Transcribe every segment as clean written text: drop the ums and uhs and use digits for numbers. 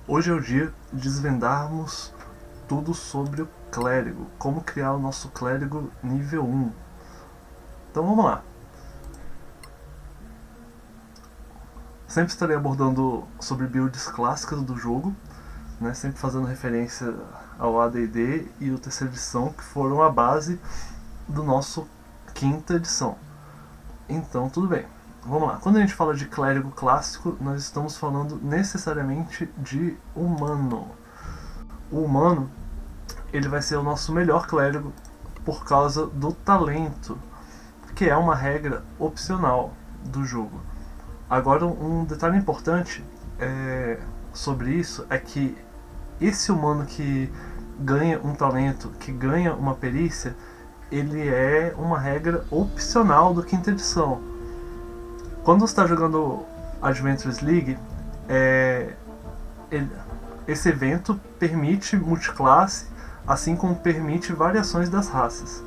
Hoje é o dia de desvendarmos tudo sobre o clérigo, como criar o nosso clérigo nível 1. Então vamos lá. Sempre estarei abordando sobre builds clássicas do jogo, né, sempre fazendo referência ao AD&D e o terceira edição, que foram a base do nosso quinta edição. Então tudo bem. Vamos lá. Quando a gente fala de clérigo clássico, nós estamos falando necessariamente de humano. O humano, ele vai ser o nosso melhor clérigo por causa do talento, que é uma regra opcional do jogo. Agora, um detalhe importante sobre isso é que esse humano que ganha um talento, que ganha uma perícia, ele é uma regra opcional do quinta edição. Quando você está jogando Adventures League, esse evento permite multiclasse, assim como permite variações das raças.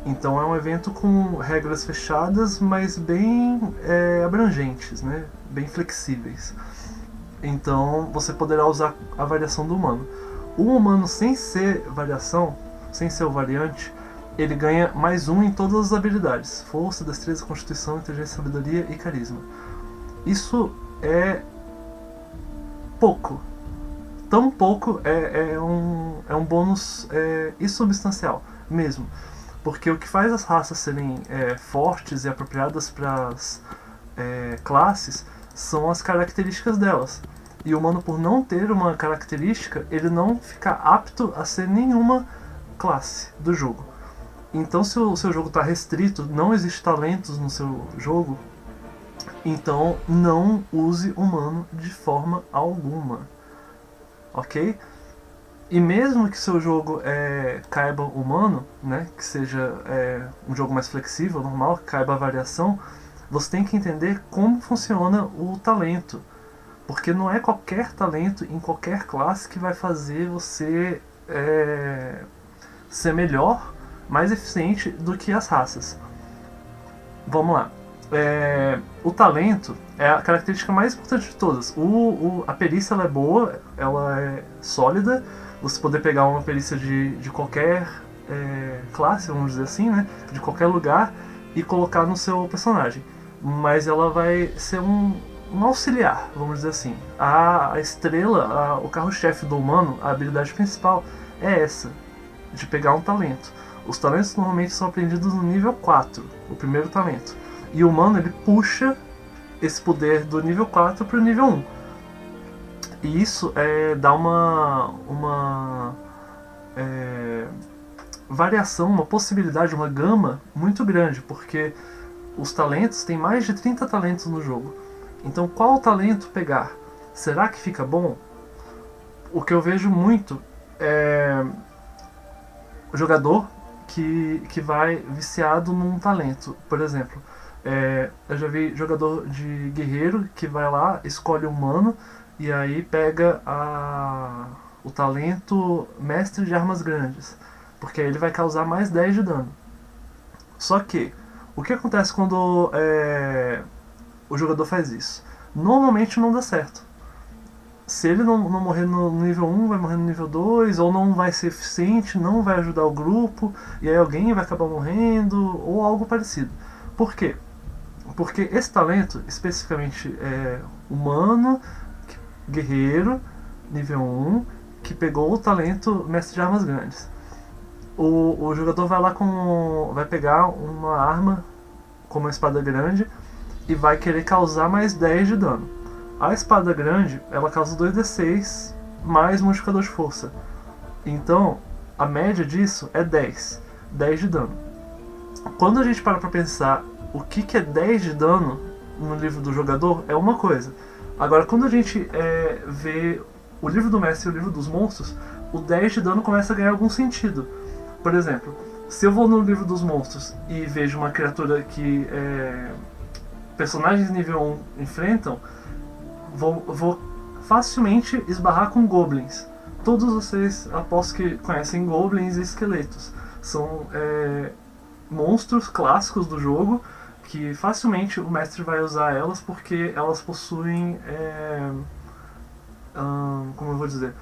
Então é um evento com regras fechadas, mas bem abrangentes, né? Bem flexíveis. Então você poderá usar a variação do humano. O humano sem ser variação, sem ser o variante, ele ganha mais um em todas as habilidades: força, destreza, constituição, inteligência, sabedoria e carisma. Isso é pouco. Tão pouco é um bônus insubstancial mesmo. Porque o que faz as raças serem fortes e apropriadas para as classes são as características delas. E o humano, por não ter uma característica, ele não fica apto a ser nenhuma classe do jogo. Então, se o seu jogo está restrito, não existe talentos no seu jogo, então não use humano de forma alguma. Ok? E mesmo que seu jogo caiba humano, né, que seja um jogo mais flexível, normal, que caiba a variação, você tem que entender como funciona o talento. Porque não é qualquer talento em qualquer classe que vai fazer você ser melhor, mais eficiente do que as raças. Vamos lá. O talento é a característica mais importante de todas. A perícia ela é boa, ela é sólida. Você poder pegar uma perícia de qualquer classe, vamos dizer assim, né? De qualquer lugar e colocar no seu personagem. Mas ela vai ser um auxiliar, vamos dizer assim. A estrela, o carro-chefe do humano, a habilidade principal é essa, de pegar um talento. Os talentos normalmente são aprendidos no nível 4, o primeiro talento. E o humano, ele puxa esse poder do nível 4 para o nível 1. E isso dá uma variação, uma possibilidade, uma gama muito grande, porque os talentos, tem mais de 30 talentos no jogo. Então qual talento pegar? Será que fica bom? O que eu vejo muito é o jogador que vai viciado num talento. Por exemplo, eu já vi jogador de guerreiro que vai lá, escolhe um humano e aí pega o talento mestre de armas grandes, porque aí ele vai causar mais 10 de dano. Só que, o que acontece quando o jogador faz isso? Normalmente não dá certo. Se ele não morrer no nível 1, vai morrer no nível 2, ou não vai ser eficiente, não vai ajudar o grupo, e aí alguém vai acabar morrendo, ou algo parecido. Por quê? Porque esse talento, especificamente humano, guerreiro, nível 1, que pegou o talento mestre de armas grandes. O jogador vai lá vai pegar uma arma como a espada grande e vai querer causar mais 10 de dano. A espada grande, ela causa 2d6 mais modificador de força. Então, a média disso é 10. 10 de dano. Quando a gente para pra pensar o que é 10 de dano no livro do jogador, é uma coisa. Agora, quando a gente vê o livro do mestre e o livro dos monstros, o 10 de dano começa a ganhar algum sentido. Por exemplo, se eu vou no livro dos monstros e vejo uma criatura que personagens nível 1 enfrentam, vou facilmente esbarrar com goblins. Todos vocês, aposto que conhecem goblins e esqueletos. São monstros clássicos do jogo que facilmente o mestre vai usar elas porque elas possuem como eu vou dizer,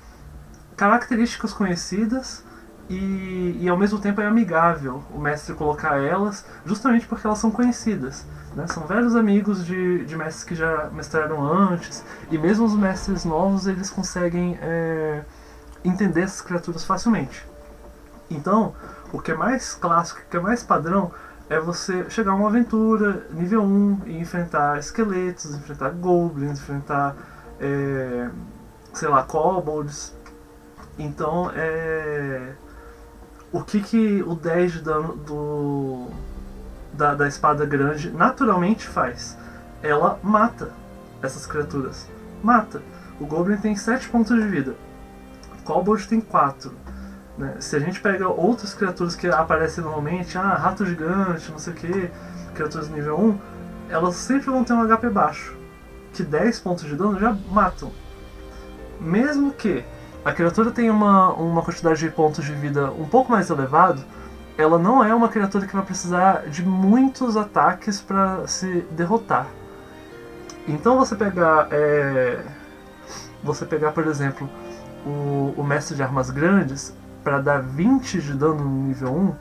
características conhecidas e ao mesmo tempo é amigável o mestre colocar elas, justamente porque elas são conhecidas, né? São velhos amigos de mestres que já mestraram antes, e mesmo os mestres novos eles conseguem entender essas criaturas facilmente. Então, o que é mais clássico, o que é mais padrão, é você chegar a uma aventura nível 1 e enfrentar esqueletos, enfrentar goblins, enfrentar, sei lá, kobolds. Então, o que o 10 de dano da espada grande naturalmente faz? Ela mata essas criaturas. Mata. O goblin tem 7 pontos de vida. O kobold tem 4. Né? Se a gente pega outras criaturas que aparecem normalmente, rato gigante, não sei o que, criaturas nível 1, elas sempre vão ter um HP baixo, que 10 pontos de dano já matam. Mesmo que a criatura tenha uma quantidade de pontos de vida um pouco mais elevado, ela não é uma criatura que vai precisar de muitos ataques para se derrotar. Então você pegar, por exemplo, o mestre de armas grandes, para dar 20 de dano no nível 1,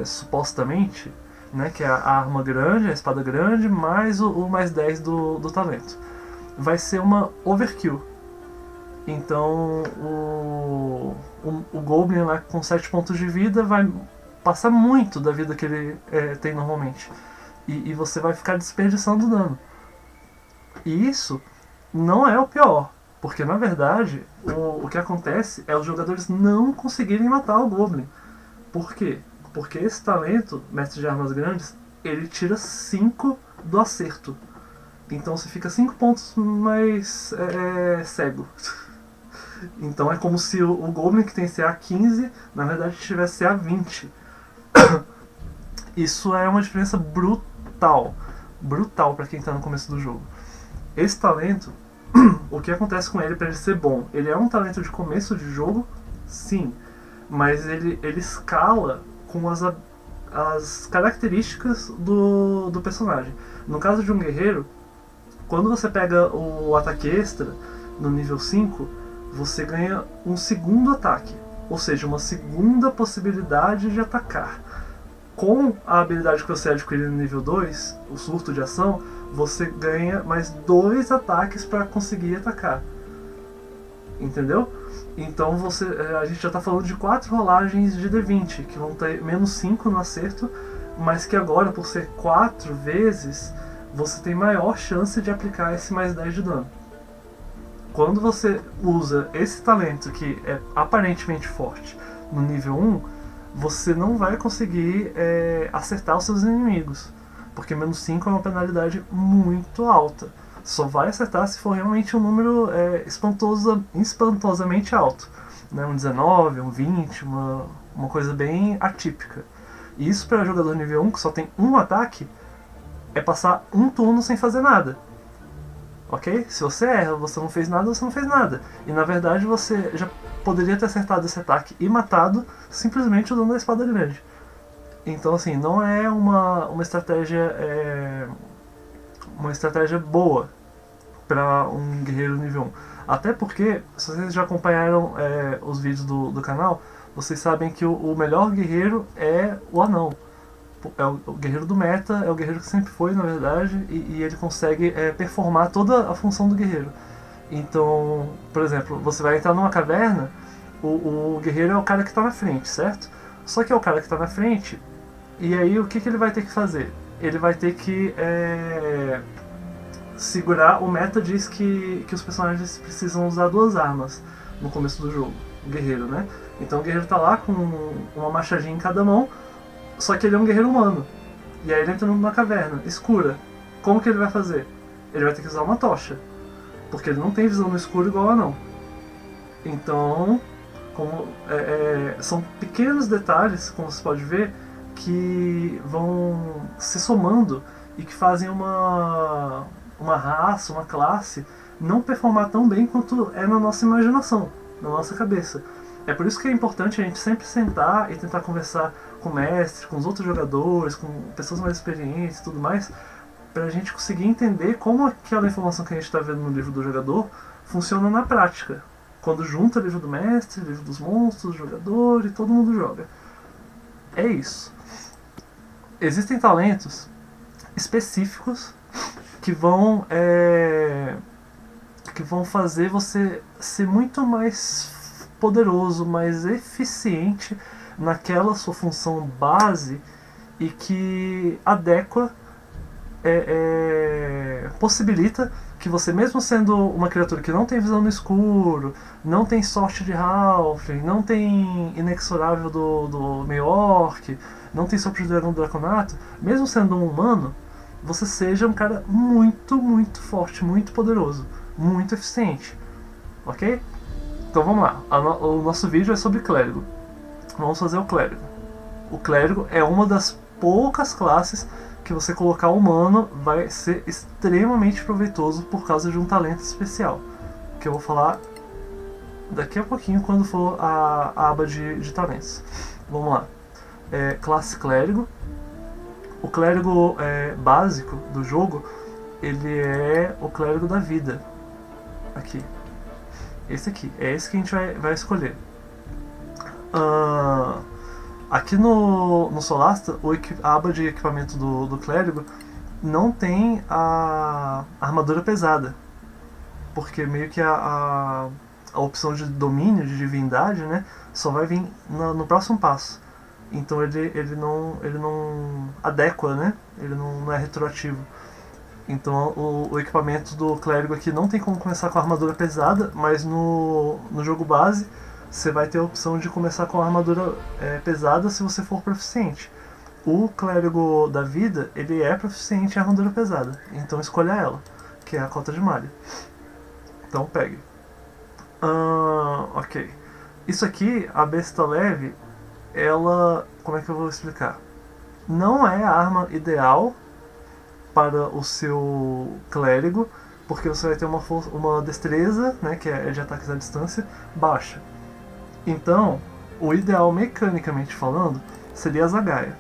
supostamente, né, que é a arma grande, a espada grande, mais o mais 10 do talento. Vai ser uma overkill. Então o Goblin lá com 7 pontos de vida vai passar muito da vida que ele tem normalmente. E você vai ficar desperdiçando dano. E isso não é o pior. Porque na verdade o que acontece é os jogadores não conseguirem matar o Goblin. Por quê? Porque esse talento, Mestre de Armas Grandes, ele tira 5 do acerto. Então você fica 5 pontos mais cego. Então é como se o Goblin que tem CA 15, na verdade tivesse CA 20. Isso é uma diferença brutal. Brutal para quem está no começo do jogo. Esse talento, o que acontece com ele para ele ser bom? Ele é um talento de começo de jogo, sim, mas ele escala com as características do personagem. No caso de um guerreiro, quando você pega o ataque extra no nível 5, você ganha um segundo ataque, ou seja, uma segunda possibilidade de atacar. Com a habilidade que você adquire no nível 2, o surto de ação, você ganha mais 2 ataques para conseguir atacar. Entendeu? Então a gente já está falando de 4 rolagens de D20, que vão ter menos 5 no acerto, mas que agora, por ser 4 vezes, você tem maior chance de aplicar esse mais 10 de dano. Quando você usa esse talento, que é aparentemente forte, no nível 1, você não vai conseguir acertar os seus inimigos, porque menos 5 é uma penalidade muito alta. Só vai acertar se for realmente um número espantosamente alto, né? Um 19, um 20, uma coisa bem atípica. E isso para jogador nível 1, que só tem um ataque, é passar um turno sem fazer nada. Ok? Se você erra, você não fez nada, você não fez nada. E na verdade você já poderia ter acertado esse ataque e matado simplesmente usando a espada grande. Então assim, não é uma estratégia boa para um guerreiro nível 1. Até porque, se vocês já acompanharam os vídeos do canal, vocês sabem que o melhor guerreiro é o anão. É o guerreiro do meta, é o guerreiro que sempre foi, na verdade, e ele consegue performar toda a função do guerreiro. Então, por exemplo, você vai entrar numa caverna, o guerreiro é o cara que está na frente, certo? Só que é o cara que está na frente, e aí o que ele vai ter que fazer? Ele vai ter que segurar. O meta diz que os personagens precisam usar 2 armas no começo do jogo, o guerreiro, né? Então o guerreiro tá lá com uma machadinha em cada mão, só que ele é um guerreiro humano. E aí ele entra numa caverna escura. Como que ele vai fazer? Ele vai ter que usar uma tocha, porque ele não tem visão no escuro igual a não. Então, são pequenos detalhes, como você pode ver, que vão se somando e que fazem uma raça, uma classe, não performar tão bem quanto é na nossa imaginação, na nossa cabeça. É por isso que é importante a gente sempre sentar e tentar conversar com o mestre, com os outros jogadores, com pessoas mais experientes e tudo mais, pra gente conseguir entender como aquela informação que a gente está vendo no livro do jogador funciona na prática. quando junta livro do mestre, livro dos monstros, jogador e todo mundo joga. É isso. Existem talentos específicos que vão fazer você ser muito mais poderoso, mais eficiente naquela sua função base e que adequa, possibilita que você, mesmo sendo uma criatura que não tem visão no escuro, não tem sorte de Halfling, não tem inexorável do meio orc, não tem sopro de dragão do draconato, mesmo sendo um humano, você seja um cara muito, muito forte, muito poderoso, muito eficiente. Ok? Então vamos lá. O nosso vídeo é sobre clérigo. Vamos fazer o clérigo. O clérigo é uma das poucas classes que você colocar humano vai ser extremamente proveitoso por causa de um talento especial, que eu vou falar daqui a pouquinho quando for a aba de talentos. Vamos lá. Classe clérigo. O clérigo básico do jogo, ele é o clérigo da vida. Aqui. Esse aqui. É esse que a gente vai escolher. Aqui no Solasta, a aba de equipamento do clérigo não tem a armadura pesada. Porque meio que a opção de domínio, de divindade, né, só vai vir no próximo passo. Então ele não adequa, né? Ele não é retroativo. Então o equipamento do clérigo aqui não tem como começar com a armadura pesada, mas no jogo base você vai ter a opção de começar com a armadura pesada se você for proficiente. O clérigo da vida, ele é proficiente em armadura pesada, então escolha ela, que é a cota de malha. Então pegue. Ok. Isso aqui, a besta leve, ela... como é que eu vou explicar? Não é a arma ideal para o seu clérigo, porque você vai ter uma destreza, né, que é de ataques à distância, baixa. Então, o ideal, mecanicamente falando, seria a zagaia,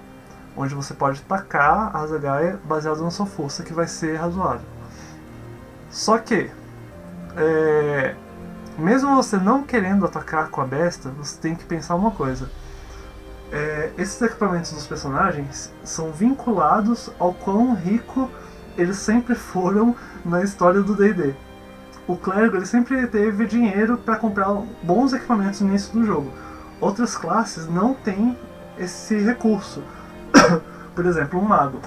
onde você pode tacar a zagaia baseado na sua força, que vai ser razoável. Só que, mesmo você não querendo atacar com a besta, você tem que pensar uma coisa. Esses equipamentos dos personagens são vinculados ao quão rico eles sempre foram na história do D&D. O clérigo ele sempre teve dinheiro para comprar bons equipamentos no início do jogo. Outras classes não têm esse recurso. Por exemplo, um mago.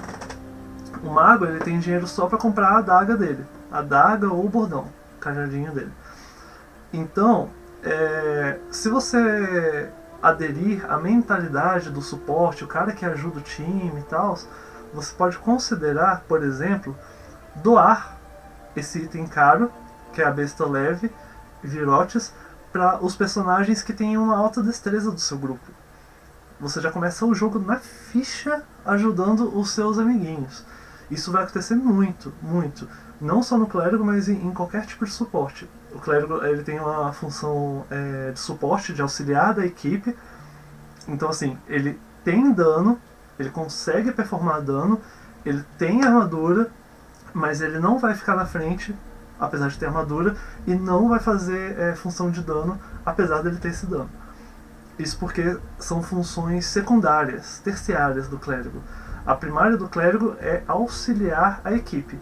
O mago ele tem dinheiro só para comprar a adaga dele. A adaga ou o bordão, o cajadinho dele. Então, se você aderir à mentalidade do suporte, o cara que ajuda o time e tal, você pode considerar, por exemplo, doar esse item caro, que é a besta leve, virotes, para os personagens que têm uma alta destreza do seu grupo. Você já começa o jogo na ficha ajudando os seus amiguinhos. Isso vai acontecer muito, muito. Não só no clérigo, mas em qualquer tipo de suporte. O clérigo ele tem uma função de suporte, de auxiliar da equipe. Então assim, ele tem dano, ele consegue performar dano, ele tem armadura, mas ele não vai ficar na frente, apesar de ter armadura, e não vai fazer função de dano, apesar dele ter esse dano. Isso porque são funções secundárias, terciárias do clérigo. A primária do clérigo é auxiliar a equipe.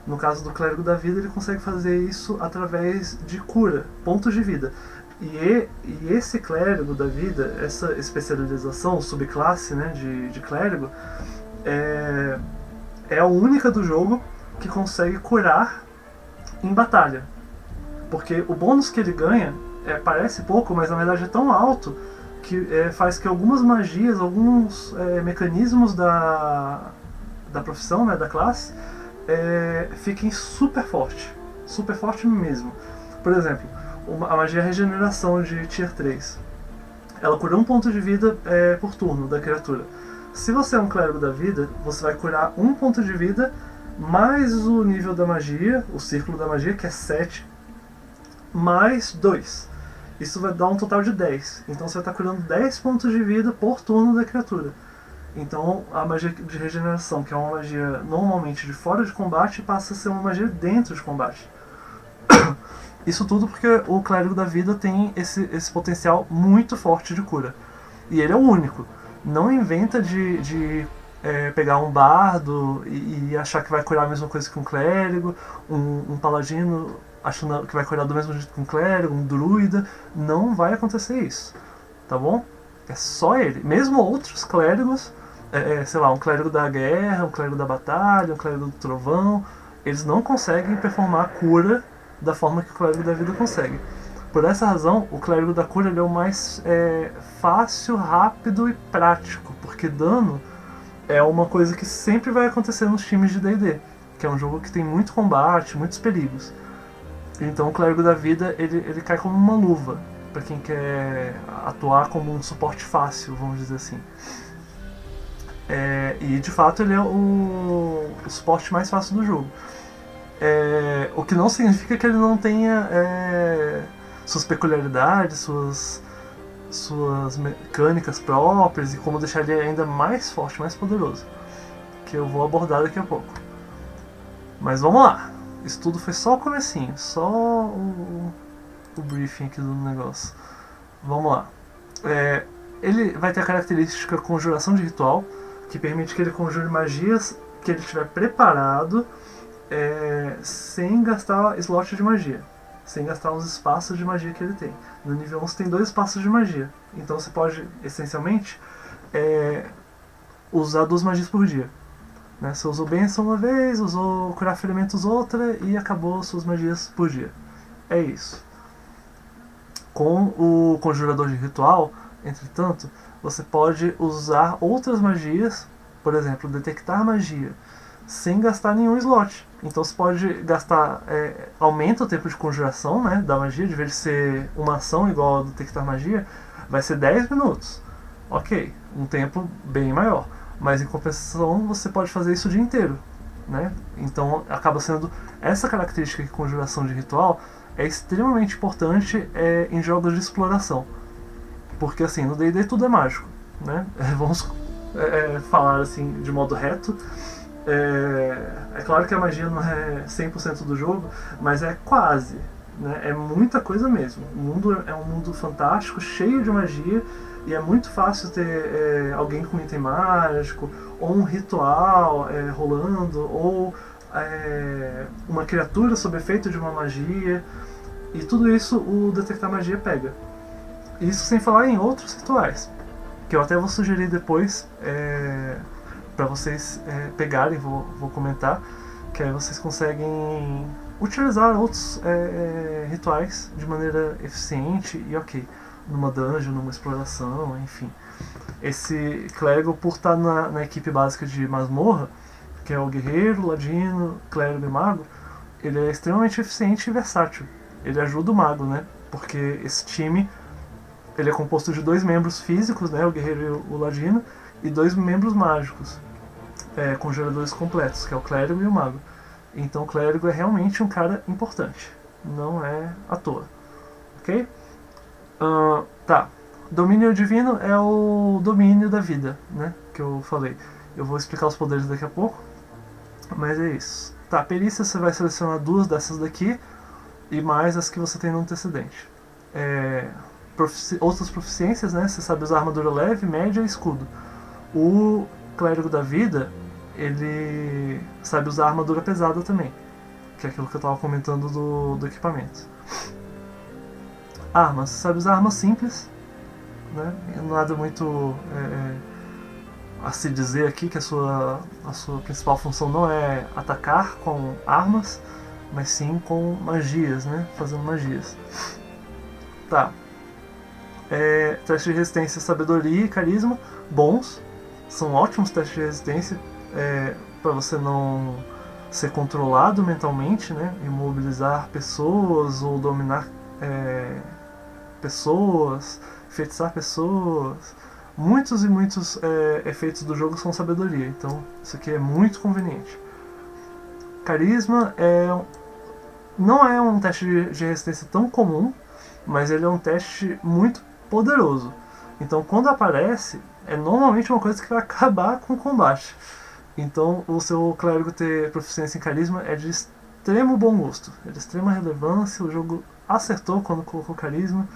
No caso do clérigo da vida, ele consegue fazer isso através de cura, pontos de vida. E esse clérigo da vida, essa especialização, subclasse, né, de clérigo, é a única do jogo que consegue curar em batalha. Porque o bônus que ele ganha parece pouco, mas na verdade é tão alto que faz que algumas magias, alguns mecanismos da profissão, né, da classe, fiquem super forte mesmo. Por exemplo, a magia regeneração de Tier 3. Ela cura 1 ponto de vida por turno da criatura. Se você é um clérigo da vida, você vai curar 1 ponto de vida mais o nível da magia, o círculo da magia, que é 7, mais 2. Isso vai dar um total de 10. Então você vai estar curando 10 pontos de vida por turno da criatura. Então a magia de regeneração, que é uma magia normalmente de fora de combate, passa a ser uma magia dentro de combate. Isso tudo porque o Clérigo da Vida tem esse potencial muito forte de cura. E ele é o único. Não inventa de pegar um bardo e achar que vai curar a mesma coisa que um clérigo, um paladino achando que vai curar do mesmo jeito que um clérigo, um druida. Não vai acontecer isso, tá bom? É só ele. Mesmo outros clérigos, sei lá, um clérigo da guerra, um clérigo da batalha, um clérigo do trovão, eles não conseguem performar a cura da forma que o clérigo da vida consegue. Por essa razão, o clérigo da cura ele é o mais fácil, rápido e prático, porque dano é uma coisa que sempre vai acontecer nos times de D&D, que é um jogo que tem muito combate, muitos perigos. Então o clérigo da vida ele cai como uma luva para quem quer atuar como um suporte fácil, vamos dizer assim. E de fato ele é o suporte mais fácil do jogo. O que não significa que ele não tenha suas peculiaridades, suas mecânicas próprias e como deixar ele ainda mais forte, mais poderoso, que eu vou abordar daqui a pouco. Mas vamos lá, isso tudo foi só o comecinho, só o briefing aqui do negócio. Vamos lá. Ele vai ter a característica conjuração de ritual, que permite que ele conjure magias que ele estiver preparado, sem gastar slot de magia, sem gastar os espaços de magia que ele tem. No nível 1 você tem 2 espaços de magia, então você pode, essencialmente, usar 2 magias por dia. Né? Você usou Bênção uma vez, usou Curar Ferimentos outra e acabou suas magias por dia. É isso. Com o Conjurador de Ritual, entretanto, você pode usar outras magias, por exemplo, detectar magia, sem gastar nenhum slot. Então você pode gastar, aumenta o tempo de conjuração, né, da magia, de vez de ser uma ação igual a detectar magia, vai ser 10 minutos. Ok, um tempo bem maior. Mas em compensação você pode fazer isso o dia inteiro. Né? Então acaba sendo essa característica de conjuração de ritual é extremamente importante em jogos de exploração. Porque assim, no D&D tudo é mágico. Né? Vamos falar assim de modo reto. É claro que a magia não é 100% do jogo, mas é quase, né? É muita coisa mesmo. O mundo é um mundo fantástico, cheio de magia, e é muito fácil ter alguém com item mágico, ou um ritual rolando, ou uma criatura sob efeito de uma magia, e tudo isso o detectar magia pega. Isso sem falar em outros rituais, que eu até vou sugerir depois, para vocês pegarem, vou comentar, que aí vocês conseguem utilizar outros rituais de maneira eficiente e ok, numa dungeon, numa exploração, enfim. Esse clérigo, por estar na equipe básica de masmorra, que é o guerreiro, ladino, clérigo e mago, ele é extremamente eficiente e versátil. Ele ajuda o mago, né? Porque esse time ele é composto de 2 membros físicos, né? O guerreiro e o ladino, e 2 membros mágicos. Com geradores completos, que é o clérigo e o mago. Então o clérigo é realmente um cara importante, não é à toa, ok? Tá, domínio divino é o domínio da vida, né, que eu falei. Eu vou explicar os poderes daqui a pouco, mas é isso. Tá, perícia você vai selecionar 2 dessas daqui e mais as que você tem no antecedente. Outras proficiências, né, você sabe usar armadura leve, média e escudo. O clérigo da vida, ele sabe usar armadura pesada também, que é aquilo que eu estava comentando do equipamento. Armas, você sabe usar armas simples, né? Nada muito a se dizer aqui, que a sua principal função não é atacar com armas, mas sim com magias, né? Fazendo magias. Tá. Teste de resistência, sabedoria e carisma, bons. São ótimos testes de resistência para você não ser controlado mentalmente, né? Imobilizar pessoas ou dominar pessoas, enfeitiçar pessoas. Muitos e muitos efeitos do jogo são sabedoria, então isso aqui é muito conveniente. Carisma não é um teste de resistência tão comum, mas ele é um teste muito poderoso. Então quando aparece, é normalmente uma coisa que vai acabar com o combate. Então o seu clérigo ter proficiência em carisma é de extremo bom gosto, é de extrema relevância, o jogo acertou quando colocou carisma,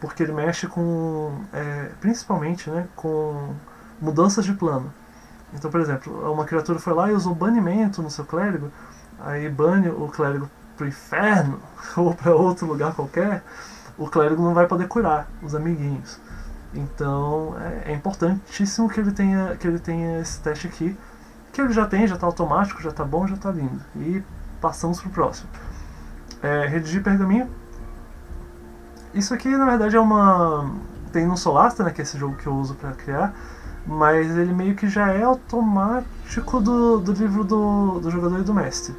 porque ele mexe com, principalmente, né, com mudanças de plano. Então, por exemplo, uma criatura foi lá e usou banimento no seu clérigo, aí bane o clérigo pro inferno ou para outro lugar qualquer, o clérigo não vai poder curar os amiguinhos. Então é importantíssimo que ele tenha esse teste aqui, que ele já tem, já está automático, já está bom, já está lindo. E passamos pro próximo. Redigir pergaminho. Isso aqui na verdade é uma... tem no Solasta, né, que é esse jogo que eu uso para criar, mas ele meio que já é automático do livro do jogador e do mestre.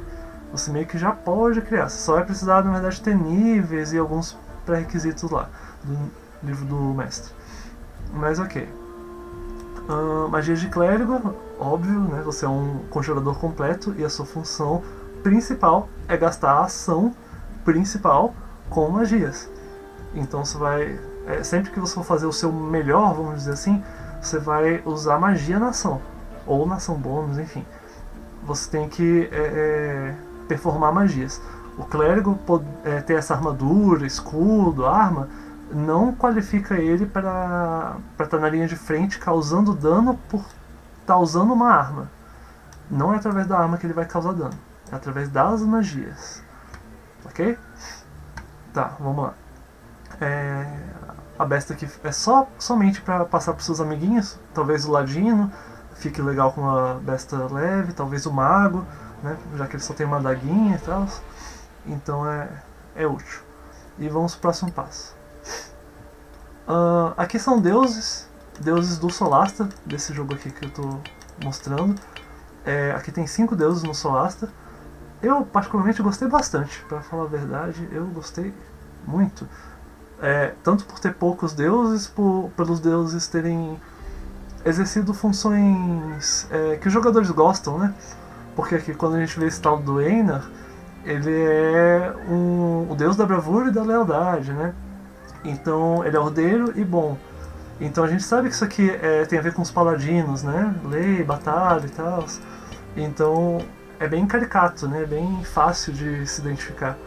Você meio que já pode criar, você só vai precisar na verdade ter níveis e alguns pré-requisitos lá do livro do mestre. Mas ok. Magias de clérigo, óbvio, né? Você é um conjurador completo e a sua função principal é gastar a ação principal com magias. Então você vai... sempre que você for fazer o seu melhor, vamos dizer assim, você vai usar magia na ação. Ou na ação bônus, enfim. Você tem que performar magias. O clérigo ter essa armadura, escudo, arma, não qualifica ele para estar na linha de frente causando dano por estar usando uma arma. Não é através da arma que ele vai causar dano, é através das magias. Ok? Tá, vamos lá. A besta aqui é somente para passar para seus amiguinhos. Talvez o ladino fique legal com a besta leve, talvez o mago, né, já que ele só tem uma adaguinha e tal. Então é útil. E vamos pro próximo passo. Aqui são deuses do Solasta, desse jogo aqui que eu estou mostrando. Aqui tem 5 deuses no Solasta. Eu particularmente gostei bastante, para falar a verdade, eu gostei muito. Tanto por ter poucos deuses, pelos deuses terem exercido funções que os jogadores gostam, né? Porque aqui quando a gente vê esse tal do Einar, ele é o deus da bravura e da lealdade, né? Então ele é ordeiro e bom. Então a gente sabe que isso aqui tem a ver com os paladinos, né? Lei, batalha e tal. Então é bem caricato, né? Bem fácil de se identificar.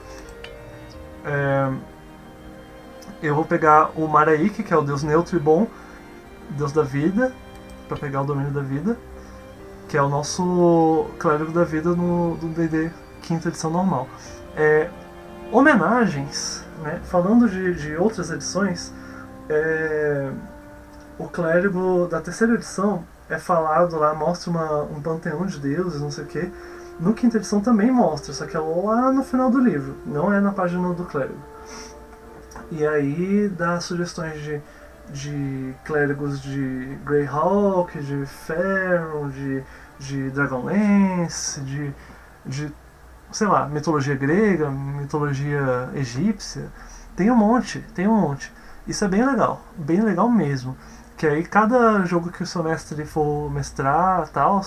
Eu vou pegar o Maraik, que é o deus neutro e bom, deus da vida, para pegar o domínio da vida, que é o nosso clérigo da vida no D&D quinta edição normal. Homenagens, né? Falando de outras edições, o clérigo da terceira edição é falado lá, mostra um panteão de deuses, não sei o que. No quinta edição também mostra, só que é lá no final do livro, não é na página do clérigo. E aí dá sugestões de clérigos de Greyhawk, de Faerûn, de Dragonlance, de sei lá, mitologia grega, mitologia egípcia. Tem um monte. Isso é bem legal mesmo. Que aí cada jogo que o seu mestre for mestrar, tal,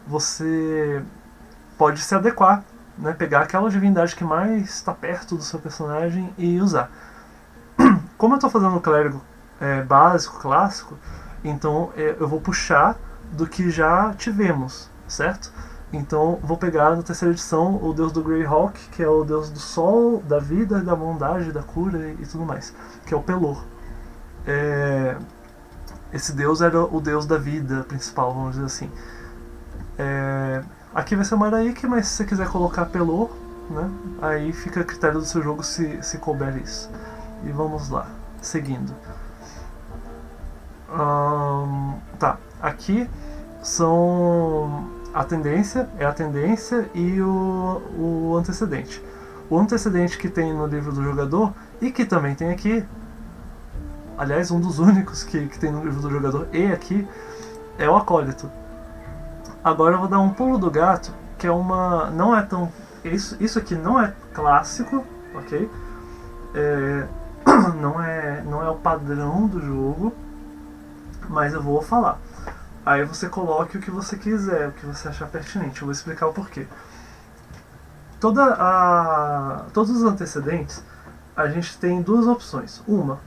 você pode se adequar, né? Pegar aquela divindade que mais está perto do seu personagem e usar. Como eu estou fazendo o clérigo básico, clássico, então eu vou puxar do que já tivemos, certo? Então vou pegar na terceira edição o deus do Greyhawk, que é o deus do sol, da vida, da bondade, da cura e tudo mais, que é o Pelor. Esse deus era o deus da vida principal, vamos dizer assim. Aqui vai ser o Maraik, mas se você quiser colocar Pelor, né, aí fica a critério do seu jogo se couber isso. E vamos lá, seguindo. Tá, aqui são a tendência e o antecedente. O antecedente que tem no livro do jogador e que também tem aqui, aliás, um dos únicos que tem no livro do jogador e aqui, é o Acólito. Agora eu vou dar um pulo do gato, que é uma... não é tão... Isso aqui não é clássico, ok? Não é o padrão do jogo, mas eu vou falar. Aí você coloque o que você quiser, o que você achar pertinente. Eu vou explicar o porquê. Todos os antecedentes, a gente tem duas opções. Uma,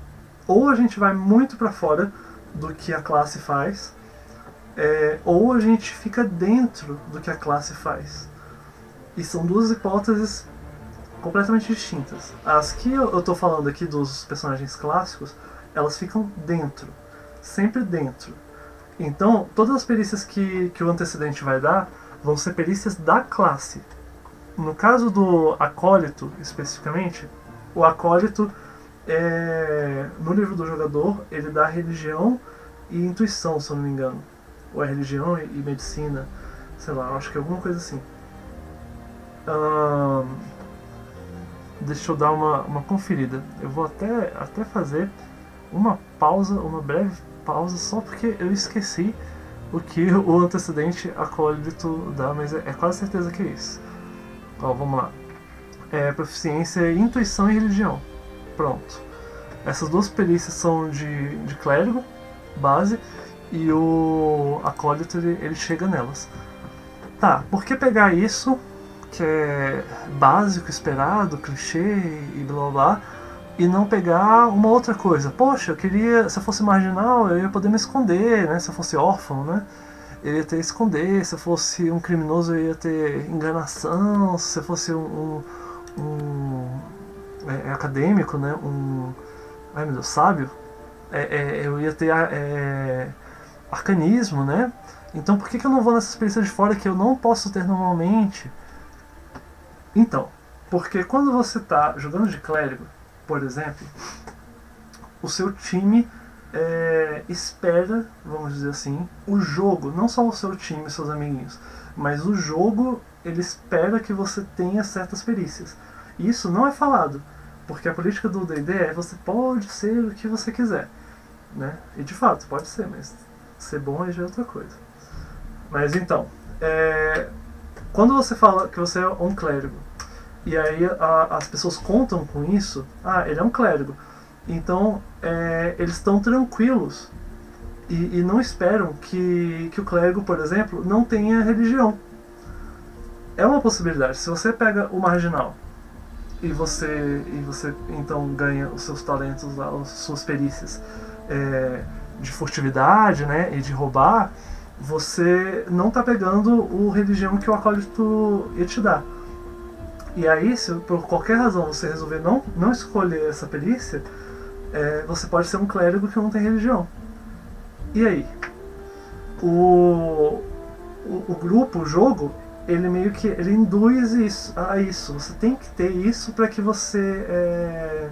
ou a gente vai muito para fora do que a classe faz, ou a gente fica dentro do que a classe faz. E são duas hipóteses completamente distintas. As que eu tô falando aqui dos personagens clássicos, elas ficam dentro, sempre dentro. Então, todas as perícias que o antecedente vai dar vão ser perícias da classe. No caso do acólito, especificamente, o acólito, no livro do jogador, ele dá religião e intuição, se eu não me engano. Ou é religião e medicina, sei lá, acho que é alguma coisa assim. Deixa eu dar uma conferida. Eu vou até fazer uma pausa, uma breve pausa, só porque eu esqueci o que o antecedente acólito dá, mas é quase certeza que é isso. Ó, vamos lá. Proficiência, intuição e religião. Pronto. Essas duas perícias são de clérigo, base, e o acólito ele chega nelas. Tá, por que pegar isso, que é básico, esperado, clichê e blá blá blá, e não pegar uma outra coisa? Poxa, eu queria, se eu fosse marginal, eu ia poder me esconder, né? Se eu fosse órfão, né? Eu ia ter esconder, se eu fosse um criminoso eu ia ter enganação, se eu fosse um acadêmico, né? Ai meu Deus, sábio, eu ia ter arcanismo, né? Então por que eu não vou nessas experiências de fora que eu não posso ter normalmente? Então, porque quando você está jogando de clérigo, por exemplo, o seu time espera, vamos dizer assim, o jogo, não só o seu time e seus amiguinhos, mas o jogo, ele espera que você tenha certas perícias. E isso não é falado, porque a política do D&D é você pode ser o que você quiser, né? E de fato, pode ser, mas ser bom aí já é outra coisa. Mas então, quando você fala que você é um clérigo, e aí as pessoas contam com isso, ele é um clérigo, então eles estão tranquilos e não esperam que o clérigo, por exemplo, não tenha religião. É uma possibilidade. Se você pega o marginal e você então ganha os seus talentos, as suas perícias de furtividade, né, e de roubar, você não está pegando o religião que o acólito ia te dar. E aí, se por qualquer razão você resolver não escolher essa perícia, você pode ser um clérigo que não tem religião. E aí? O grupo, o jogo, ele meio que ele induz a isso. Você tem que ter isso para que você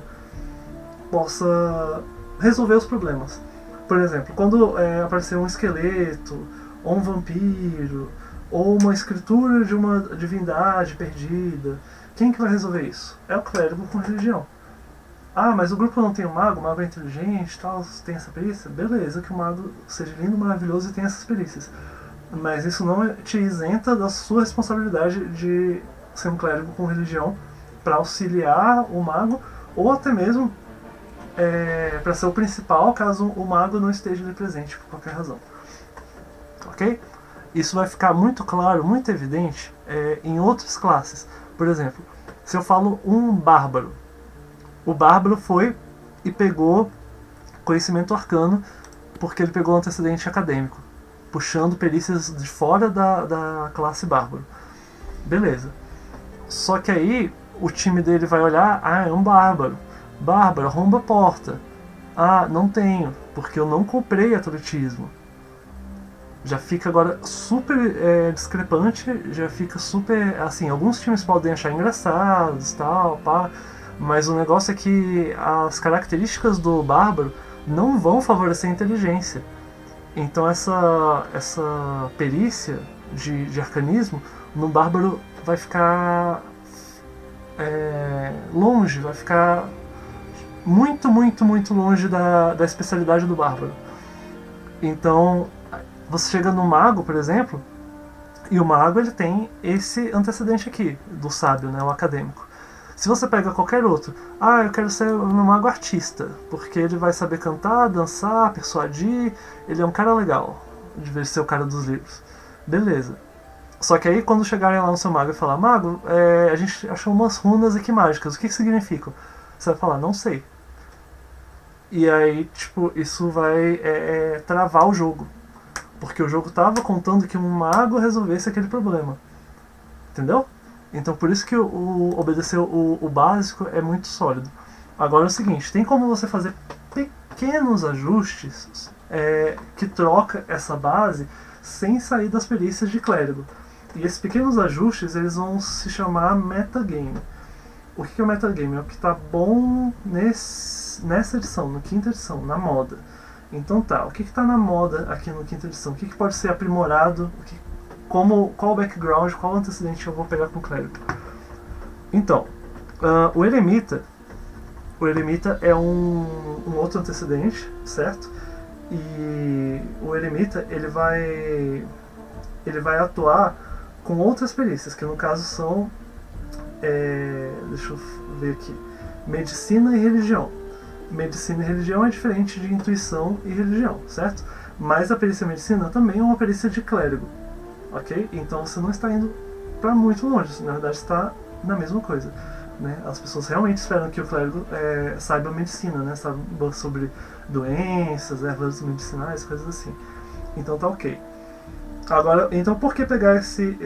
possa resolver os problemas. Por exemplo, quando aparecer um esqueleto, ou um vampiro, ou uma escritura de uma divindade perdida, quem que vai resolver isso? É o clérigo com religião. Mas o grupo não tem um mago, o mago é inteligente, tal, tem essa perícia? Beleza, que o mago seja lindo, maravilhoso e tenha essas perícias. Mas isso não te isenta da sua responsabilidade de ser um clérigo com religião para auxiliar o mago, ou até mesmo para ser o principal caso o mago não esteja ali presente por qualquer razão. Ok? Isso vai ficar muito claro, muito evidente em outras classes. Por exemplo, se eu falo um bárbaro, o bárbaro foi e pegou conhecimento arcano porque ele pegou o antecedente acadêmico, puxando perícias de fora da classe bárbaro. Beleza. Só que aí o time dele vai olhar, é um bárbaro. Bárbaro, arromba a porta. Não tenho, porque eu não comprei atletismo. Já fica agora super discrepante, já fica super, assim, alguns times podem achar engraçados, tal, pá, mas o negócio é que as características do bárbaro não vão favorecer a inteligência. Então essa perícia de arcanismo no bárbaro vai ficar longe, vai ficar muito, muito, muito longe da especialidade do bárbaro. Então você chega no mago, por exemplo, e o mago ele tem esse antecedente aqui do sábio, né, o acadêmico. Se você pega qualquer outro, eu quero ser um mago artista, porque ele vai saber cantar, dançar, persuadir, ele é um cara legal, de vez de ser o cara dos livros. Beleza. Só que aí quando chegarem lá no seu mago e falar, mago, a gente achou umas runas aqui mágicas, o que significam? Você vai falar, não sei. E aí, tipo, isso vai travar o jogo. Porque o jogo estava contando que um mago resolvesse aquele problema. Entendeu? Então por isso que obedecer o básico é muito sólido. Agora é o seguinte, tem como você fazer pequenos ajustes que troca essa base sem sair das perícias de clérigo. E esses pequenos ajustes eles vão se chamar metagame. O que é o metagame? É o que está bom nessa edição, na quinta edição, na moda. Então tá, o que está na moda aqui no quinta edição? O que pode ser aprimorado? Qual o background, qual o antecedente eu vou pegar com o clérigo? Então, o eremita é um outro antecedente, certo? E o eremita ele vai atuar com outras perícias, que no caso são, deixa eu ver aqui, medicina e religião. Medicina e religião é diferente de intuição e religião, certo? Mas a perícia medicina também é uma perícia de clérigo, ok? Então você não está indo para muito longe, na verdade está na mesma coisa, né? As pessoas realmente esperam que o clérigo saiba medicina, né? Saiba sobre doenças, ervas medicinais, coisas assim. Então tá ok. Agora, então por que pegar esse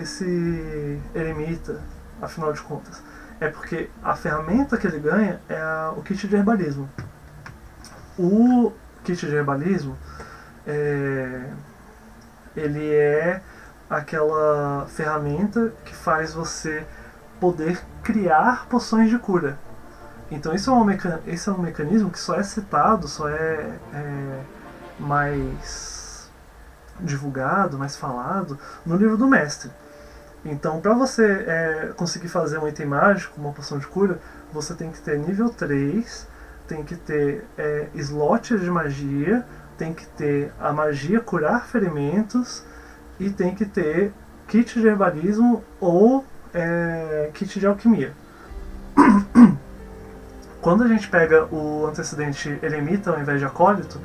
eremita, afinal de contas? É porque a ferramenta que ele ganha é o kit de herbalismo. O kit de herbalismo, ele é aquela ferramenta que faz você poder criar poções de cura. Então esse é um mecanismo que só é citado, só é mais divulgado, mais falado no livro do mestre. Então para você conseguir fazer um item mágico, uma poção de cura, você tem que ter nível 3, tem que ter slots de magia, tem que ter a magia curar ferimentos e tem que ter kit de herbalismo ou kit de alquimia. Quando a gente pega o antecedente eremita ao invés de acólito,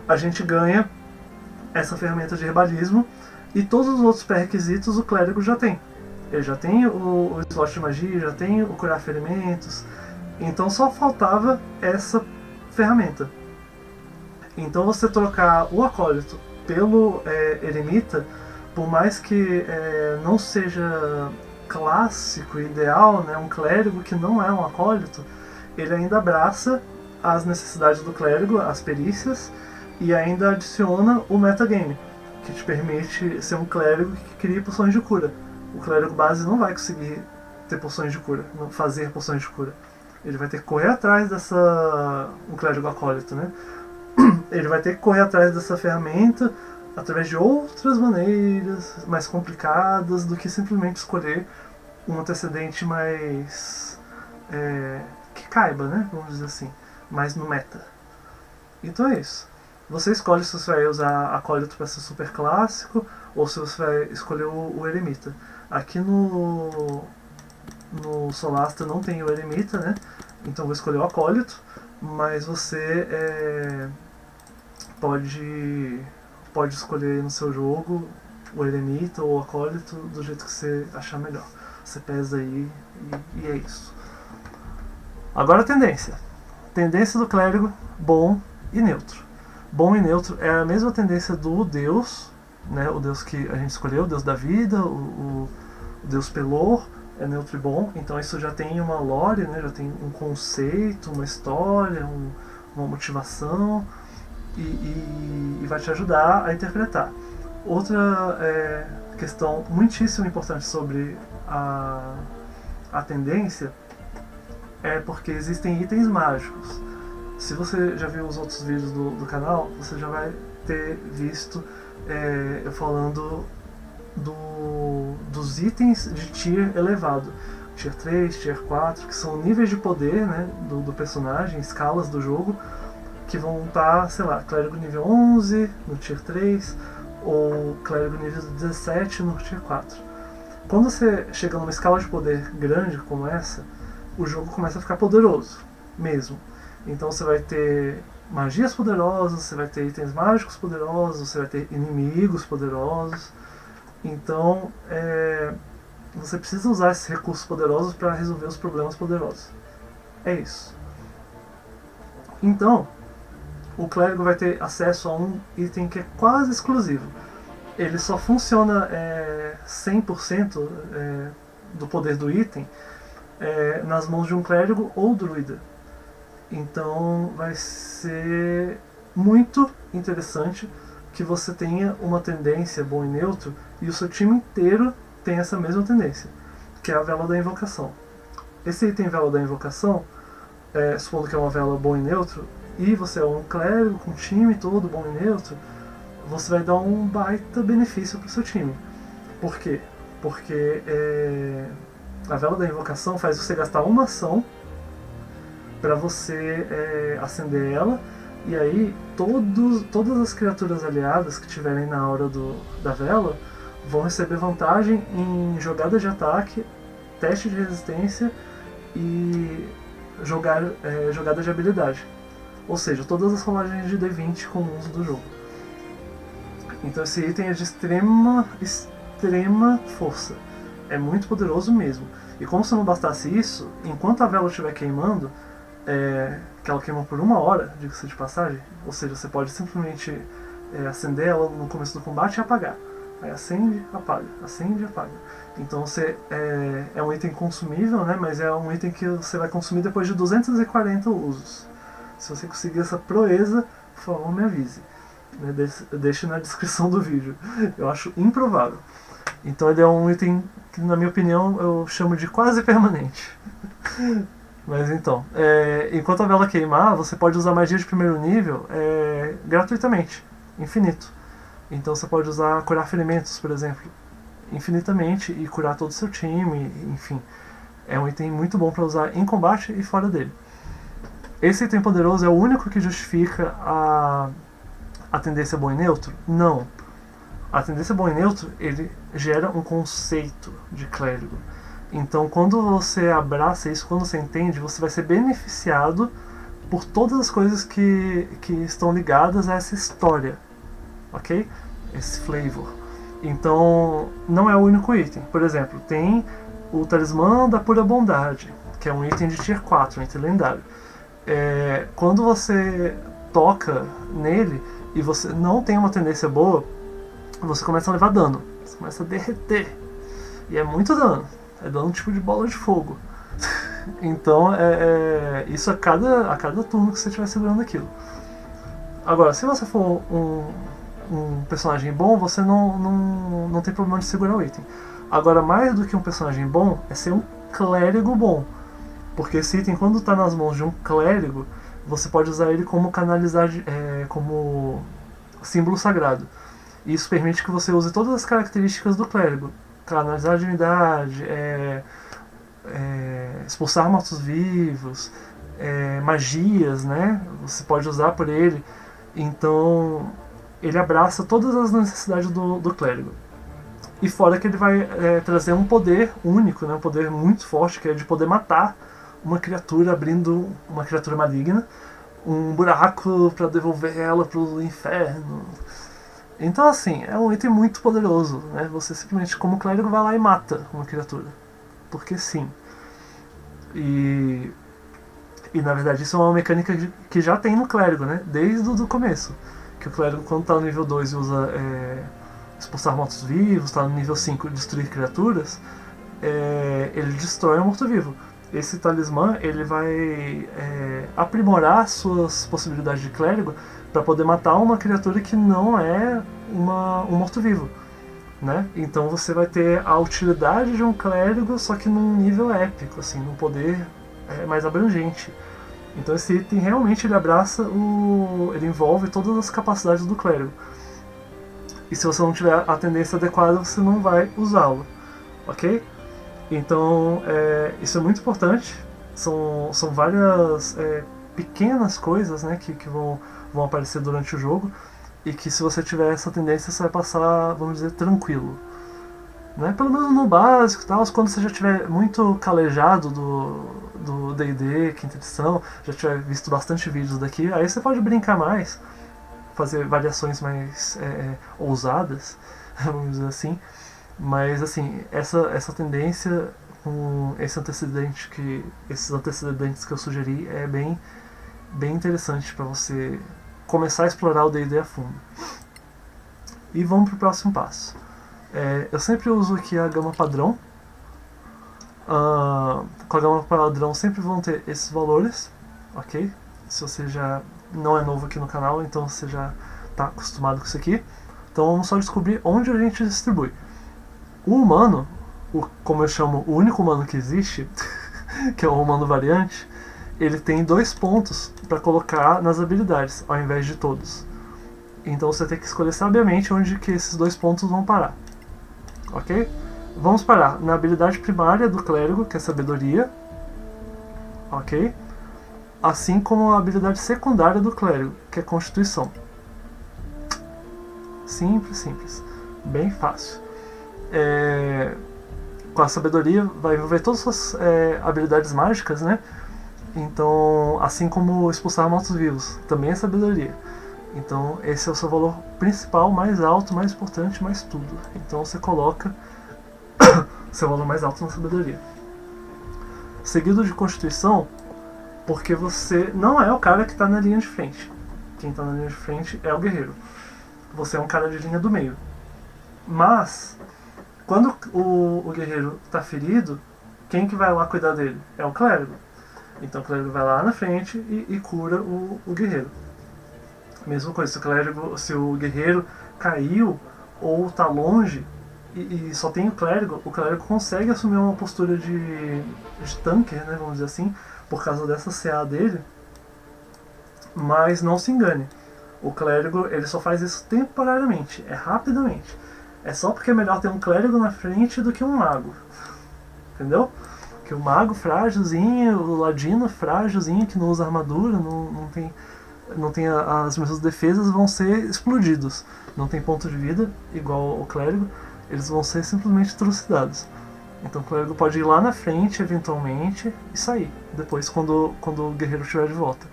a gente ganha essa ferramenta de herbalismo e todos os outros pré-requisitos o clérigo já tem. Ele já tem o slot de magia, já tem o curar ferimentos, então só faltava essa ferramenta. Então você trocar o acólito pelo eremita, por mais que não seja clássico, ideal, né, um clérigo que não é um acólito, ele ainda abraça as necessidades do clérigo, as perícias, e ainda adiciona o metagame, que te permite ser um clérigo que cria poções de cura. O clérigo base não vai conseguir ter poções de cura, não fazer poções de cura. Ele vai ter que correr atrás um clérigo acólito, né? Ele vai ter que correr atrás dessa ferramenta através de outras maneiras mais complicadas do que simplesmente escolher um antecedente mais que caiba, né? Vamos dizer assim, mais no meta. Então é isso. Você escolhe se você vai usar acólito para ser super clássico ou se você vai escolher o eremita. Aqui no Solasta não tem o eremita, né? Então vou escolher o acólito, mas você pode escolher no seu jogo o eremita ou o acólito do jeito que você achar melhor. Você pesa aí e é isso. Agora a tendência. Tendência do clérigo, bom e neutro. Bom e neutro é a mesma tendência do deus, né? O deus que a gente escolheu, o deus da vida, o deus Pelor, é neutro e bom. Então isso já tem uma lore, né? Já tem um conceito, uma história, uma motivação e vai te ajudar a interpretar. Outra questão muitíssimo importante sobre a tendência é porque existem itens mágicos. Se você já viu os outros vídeos do canal, você já vai ter visto eu falando dos itens de tier elevado. Tier 3, Tier 4, que são níveis de poder, né, do personagem, escalas do jogo, que vão estar, sei lá, clérigo nível 11 no Tier 3, ou clérigo nível 17 no Tier 4. Quando você chega numa escala de poder grande como essa, o jogo começa a ficar poderoso, mesmo. Então você vai ter magias poderosas, você vai ter itens mágicos poderosos, você vai ter inimigos poderosos. Então você precisa usar esses recursos poderosos para resolver os problemas poderosos. É isso. Então, o clérigo vai ter acesso a um item que é quase exclusivo. Ele só funciona 100%, do poder do item nas mãos de um clérigo ou druida. Então vai ser muito interessante que você tenha uma tendência bom e neutro e o seu time inteiro tem essa mesma tendência, que é a vela da invocação. Esse item vela da invocação, supondo que é uma vela bom e neutro, e você é um clérigo com time todo bom e neutro, você vai dar um baita benefício para o seu time. Por quê? Porque a vela da invocação faz você gastar uma ação para você acender ela, e aí todas as criaturas aliadas que tiverem na aura da vela vão receber vantagem em jogada de ataque, teste de resistência e jogada de habilidade. Ou seja, todas as rolagens de D20 comuns do jogo. Então esse item é de extrema força. É muito poderoso mesmo. E como se não bastasse isso, enquanto a vela estiver queimando, que ela queima por 1 hora, diga-se de passagem, ou seja, você pode simplesmente acender ela no começo do combate e apagar. Aí acende, apaga, acende, apaga. Então você é um item consumível, né? Mas é um item que você vai consumir depois de 240 usos. Se você conseguir essa proeza, por favor, me avise. Deixe na descrição do vídeo. Eu acho improvável. Então ele é um item que, na minha opinião, eu chamo de quase permanente. Mas então, enquanto a vela queimar, você pode usar magia de primeiro nível gratuitamente, infinito. Então você pode usar curar ferimentos, por exemplo, infinitamente e curar todo o seu time, enfim. É um item muito bom para usar em combate e fora dele. Esse item poderoso é o único que justifica a tendência bom e neutro? Não. A tendência bom e neutro, ele gera um conceito de clérigo. Então quando você abraça isso, quando você entende, você vai ser beneficiado por todas as coisas que estão ligadas a essa história. Ok? Esse flavor. Então não é o único item. Por exemplo, tem o Talismã da Pura Bondade, que é um item de tier 4, um item lendário. Quando você toca nele e você não tem uma tendência boa, você começa a levar dano, você começa a derreter, e é muito dano, é dano tipo de bola de fogo. Então isso a cada turno que você estiver segurando aquilo. Agora, se você for um personagem bom, você não tem problema de segurar o item. Agora, mais do que um personagem bom, é ser um clérigo bom. Porque esse item, quando está nas mãos de um clérigo, você pode usar ele como como símbolo sagrado. E isso permite que você use todas as características do clérigo. Canalizar a divindade, expulsar mortos-vivos, magias, né? Você pode usar por ele. Então, ele abraça todas as necessidades do clérigo. E fora que ele vai trazer um poder único, né? Um poder muito forte, que é de poder matar uma criatura, abrindo uma criatura maligna, um buraco para devolver ela pro inferno. Então assim, é um item muito poderoso, né? Você simplesmente, como clérigo, vai lá e mata uma criatura. Porque sim. E na verdade isso é uma mecânica que já tem no clérigo, né? Desde o começo. Que o clérigo, quando tá no nível 2 e usa expulsar mortos-vivos, tá no nível 5 destruir criaturas, ele destrói um morto-vivo. Esse talismã, ele vai aprimorar suas possibilidades de clérigo para poder matar uma criatura que não é um morto-vivo, né? Então você vai ter a utilidade de um clérigo, só que num nível épico, assim, num poder mais abrangente. Então esse item realmente ele abraça ele envolve todas as capacidades do clérigo. E se você não tiver a tendência adequada, você não vai usá-lo, ok? Então, isso é muito importante. São várias pequenas coisas, né, que vão aparecer durante o jogo, e que se você tiver essa tendência, você vai passar, vamos dizer, tranquilo. Né? Pelo menos no básico, tal, quando você já estiver muito calejado do D&D, quinta edição, já tiver visto bastante vídeos daqui, aí você pode brincar mais, fazer variações mais ousadas, vamos dizer assim. Mas assim, essa tendência com esses antecedentes que eu sugeri é bem interessante para você começar a explorar o D&D a fundo. E vamos para o próximo passo. Eu sempre uso aqui a gama padrão, Com a gama padrão sempre vão ter esses valores, ok? Se você já não é novo aqui no canal, então você já está acostumado com isso aqui. Então vamos só descobrir onde a gente distribui. O humano, como eu chamo, o único humano que existe, que é o humano variante, ele tem 2 pontos para colocar nas habilidades, ao invés de todos. Então você tem que escolher sabiamente onde que esses 2 pontos vão parar. Ok? Vamos parar na habilidade primária do clérigo, que é sabedoria. Ok? Assim como a habilidade secundária do clérigo, que é constituição. Simples, simples. Bem fácil. Com a sabedoria vai envolver todas as suas habilidades mágicas, né? Então, assim como expulsar mortos-vivos, também é sabedoria. Então, esse é o seu valor principal, mais alto, mais importante, mais tudo. Então, você coloca seu valor mais alto na sabedoria. Seguido de constituição, porque você não é o cara que está na linha de frente. Quem está na linha de frente é o guerreiro. Você é um cara de linha do meio. Mas, quando o guerreiro está ferido, quem que vai lá cuidar dele? É o clérigo. Então o clérigo vai lá na frente e cura o guerreiro. Mesma coisa, se o guerreiro caiu ou está longe e só tem o clérigo consegue assumir uma postura de tanker, né, vamos dizer assim, por causa dessa CA dele. Mas não se engane, o clérigo ele só faz isso temporariamente, é rapidamente. É só porque é melhor ter um clérigo na frente do que um mago. Entendeu? Que o mago frágilzinho, o ladino frágilzinho, que não usa armadura, não tem as mesmas defesas, vão ser explodidos. Não tem ponto de vida, igual o clérigo, eles vão ser simplesmente trucidados. Então o clérigo pode ir lá na frente, eventualmente, e sair, depois quando o guerreiro estiver de volta.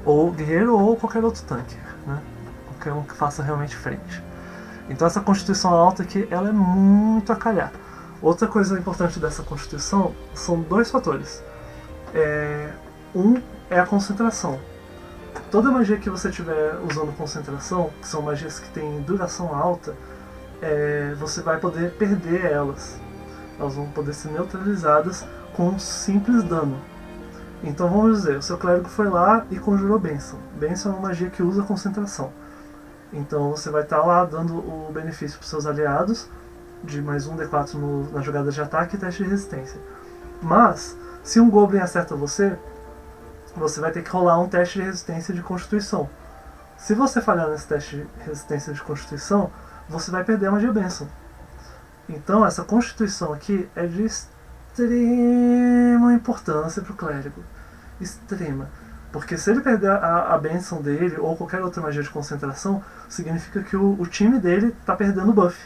Ou guerreiro ou qualquer outro tanque, né? Qualquer um que faça realmente frente. Então essa constituição alta aqui, ela é muito a calhar. Outra coisa importante dessa constituição são 2 fatores. Um é a concentração. Toda magia que você estiver usando concentração, que são magias que têm duração alta, você vai poder perder elas. Elas vão poder ser neutralizadas com um simples dano. Então vamos dizer, o seu clérigo foi lá e conjurou Bênção. Bênção é uma magia que usa concentração. Então você vai estar lá dando o benefício para os seus aliados, de mais um D4 na jogada de ataque e teste de resistência. Mas, se um Goblin acerta você vai ter que rolar um teste de resistência de constituição. Se você falhar nesse teste de resistência de constituição, você vai perder a magia bênção. Então essa constituição aqui é de extrema importância para o clérigo. Extrema. Porque se ele perder a bênção dele, ou qualquer outra magia de concentração, significa que o time dele está perdendo o buff.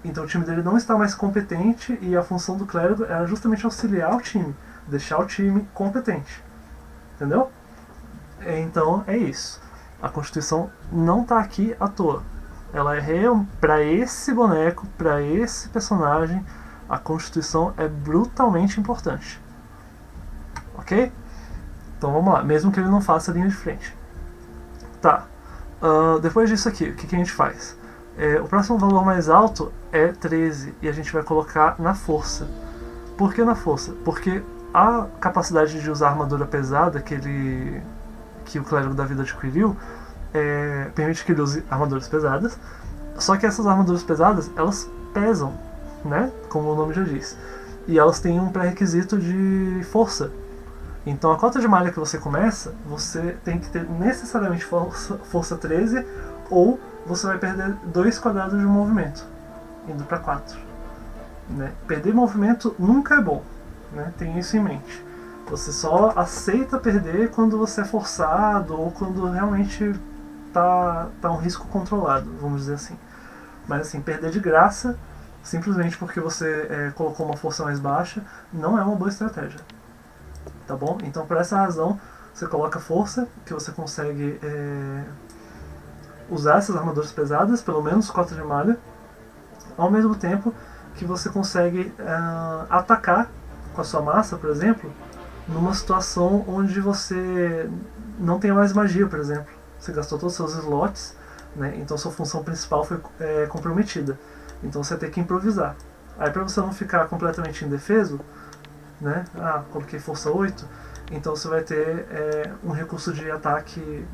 Então o time dele não está mais competente e a função do clérigo era justamente auxiliar o time, deixar o time competente. Entendeu? Então é isso. A constituição não está aqui à toa. Ela é para esse boneco, para esse personagem, a constituição é brutalmente importante. Ok? Então vamos lá, mesmo que ele não faça a linha de frente. Tá. Depois disso aqui, o que a gente faz? O próximo valor mais alto é 13 e a gente vai colocar na força. Por que na força? Porque a capacidade de usar armadura pesada que o clérigo da vida adquiriu permite que ele use armaduras pesadas. Só que essas armaduras pesadas, elas pesam, né? Como o nome já diz. E elas têm um pré-requisito de força. Então a cota de malha que você começa, você tem que ter necessariamente força 13, ou você vai perder 2 quadrados de movimento, indo para 4. Né? Perder movimento nunca é bom, né? Tem isso em mente. Você só aceita perder quando você é forçado ou quando realmente tá um risco controlado, vamos dizer assim. Mas assim, perder de graça, simplesmente porque você colocou uma força mais baixa, não é uma boa estratégia. Tá bom? Então por essa razão você coloca força, que você consegue usar essas armaduras pesadas, pelo menos cota de malha, ao mesmo tempo que você consegue atacar com a sua massa, por exemplo, numa situação onde você não tem mais magia, por exemplo. Você gastou todos os seus slots, né? Então sua função principal foi comprometida. Então você tem que improvisar. Aí pra você não ficar completamente indefeso, né? Ah, coloquei força 8, então você vai ter um recurso de ataque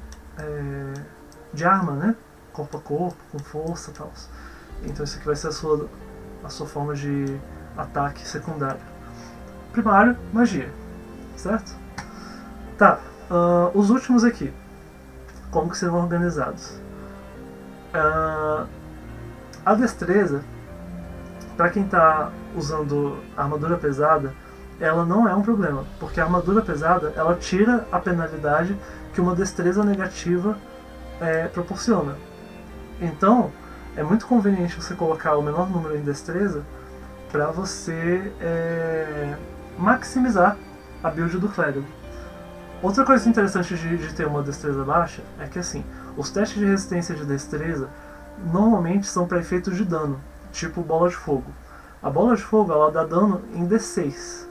de arma, né? Corpo a corpo, com força e tal. Então isso aqui vai ser a sua forma de ataque secundário. Primário, magia, certo? Tá, os últimos aqui, como que serão organizados? A destreza, para quem está usando armadura pesada, ela não é um problema, porque a armadura pesada ela tira a penalidade que uma destreza negativa proporciona. Então, é muito conveniente você colocar o menor número em destreza para você maximizar a build do clérigo. Outra coisa interessante de ter uma destreza baixa é que assim, os testes de resistência de destreza normalmente são para efeitos de dano, tipo bola de fogo. A bola de fogo ela dá dano em D6.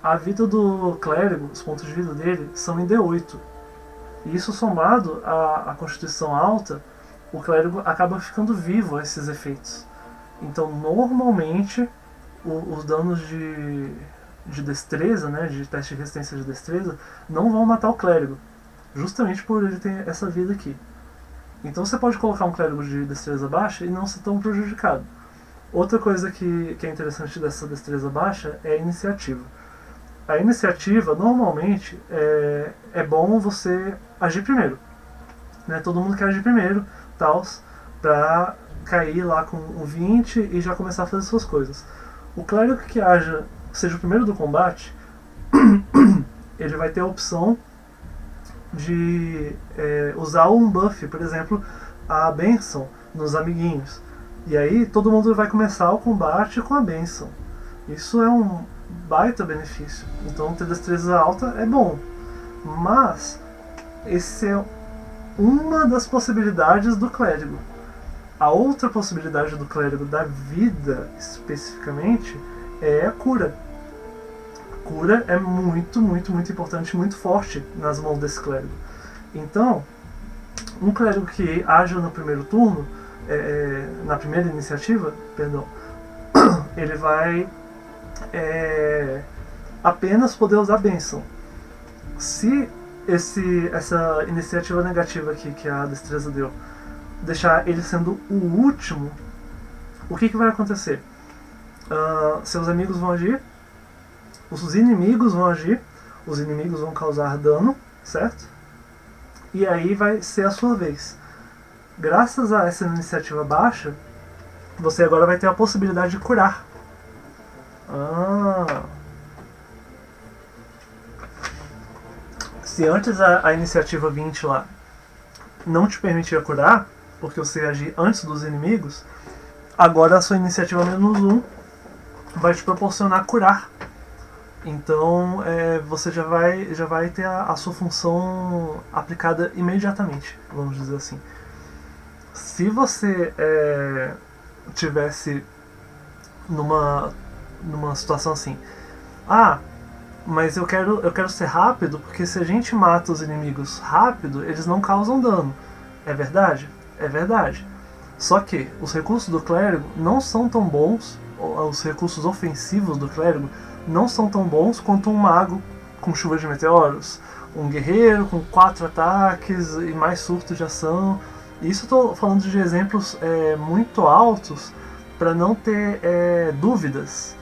A vida do clérigo, os pontos de vida dele, são em D8. E isso somado à constituição alta, o clérigo acaba ficando vivo a esses efeitos. Então, normalmente, os danos de destreza, né, de teste de resistência de destreza, não vão matar o clérigo, justamente por ele ter essa vida aqui. Então você pode colocar um clérigo de destreza baixa e não ser tão prejudicado. Outra coisa que é interessante dessa destreza baixa é a iniciativa. A iniciativa, normalmente, é bom você agir primeiro. Né? Todo mundo quer agir primeiro, tals, pra cair lá com um 20 e já começar a fazer suas coisas. O clérigo que seja o primeiro do combate, ele vai ter a opção de usar um buff, por exemplo, a bênção nos amiguinhos. E aí todo mundo vai começar o combate com a bênção. Isso é um baita benefício. Então ter destreza alta é bom. Mas esse é uma das possibilidades do clérigo. A outra possibilidade do clérigo da vida, especificamente, é a cura. A cura é muito, muito, muito importante, muito forte nas mãos desse clérigo. Então, um clérigo que haja no primeiro turno, na primeira iniciativa, perdão, ele vai apenas poder usar bênção. Se essa iniciativa negativa aqui que a destreza deu deixar ele sendo o último, o que vai acontecer? Seus amigos vão agir, os inimigos vão agir, os inimigos vão causar dano, certo? E aí vai ser a sua vez. Graças a essa iniciativa baixa, você agora vai ter a possibilidade de curar. Se antes a iniciativa 20 lá não te permitia curar, porque você agir antes dos inimigos, agora a sua iniciativa -1 vai te proporcionar curar. Então você já vai ter a sua função aplicada imediatamente, vamos dizer assim. Se você tivesse numa situação assim, mas eu quero ser rápido, porque se a gente mata os inimigos rápido, eles não causam dano. É verdade? É verdade. Só que os recursos do clérigo não são tão bons, os recursos ofensivos do clérigo não são tão bons quanto um mago com chuva de meteoros, um guerreiro com 4 ataques e mais surto de ação. Isso eu estou falando de exemplos muito altos para não ter dúvidas.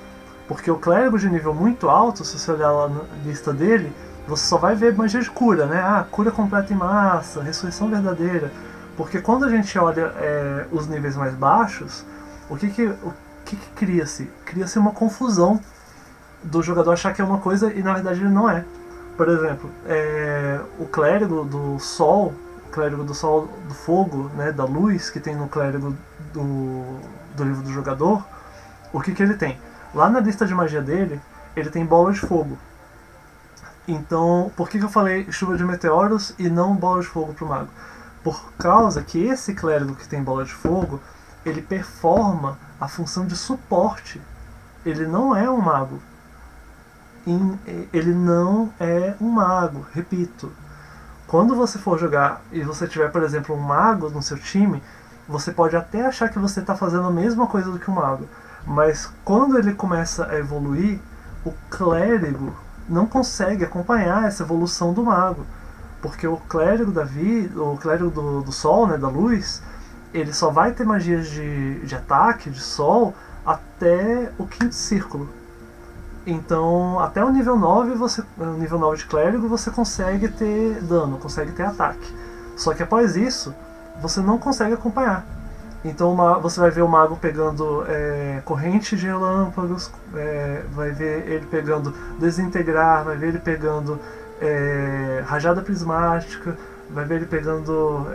Porque o clérigo de nível muito alto, se você olhar lá na lista dele, você só vai ver magia de cura, né? Cura completa em massa, ressurreição verdadeira. Porque quando a gente olha os níveis mais baixos, o que cria-se? Cria-se uma confusão do jogador achar que é uma coisa e na verdade ele não é. Por exemplo, o clérigo do sol, do fogo, né, da luz, que tem no clérigo do livro do jogador, o que ele tem? Lá na lista de magia dele, ele tem bola de fogo. Então, por que eu falei chuva de meteoros e não bola de fogo pro mago? Por causa que esse clérigo que tem bola de fogo, ele performa a função de suporte. Ele não é um mago. Ele não é um mago, repito. Quando você for jogar e você tiver, por exemplo, um mago no seu time, você pode até achar que você está fazendo a mesma coisa do que um mago. Mas quando ele começa a evoluir, o clérigo não consegue acompanhar essa evolução do mago. Porque o clérigo da vida, o clérigo do sol, né, da luz, ele só vai ter magias de ataque, de sol, até o quinto círculo. Então, até o nível 9, o nível 9 de clérigo, você consegue ter dano, consegue ter ataque. Só que após isso, você não consegue acompanhar. Então você vai ver o mago pegando corrente de relâmpagos, vai ver ele pegando desintegrar, vai ver ele pegando rajada prismática, vai ver ele pegando,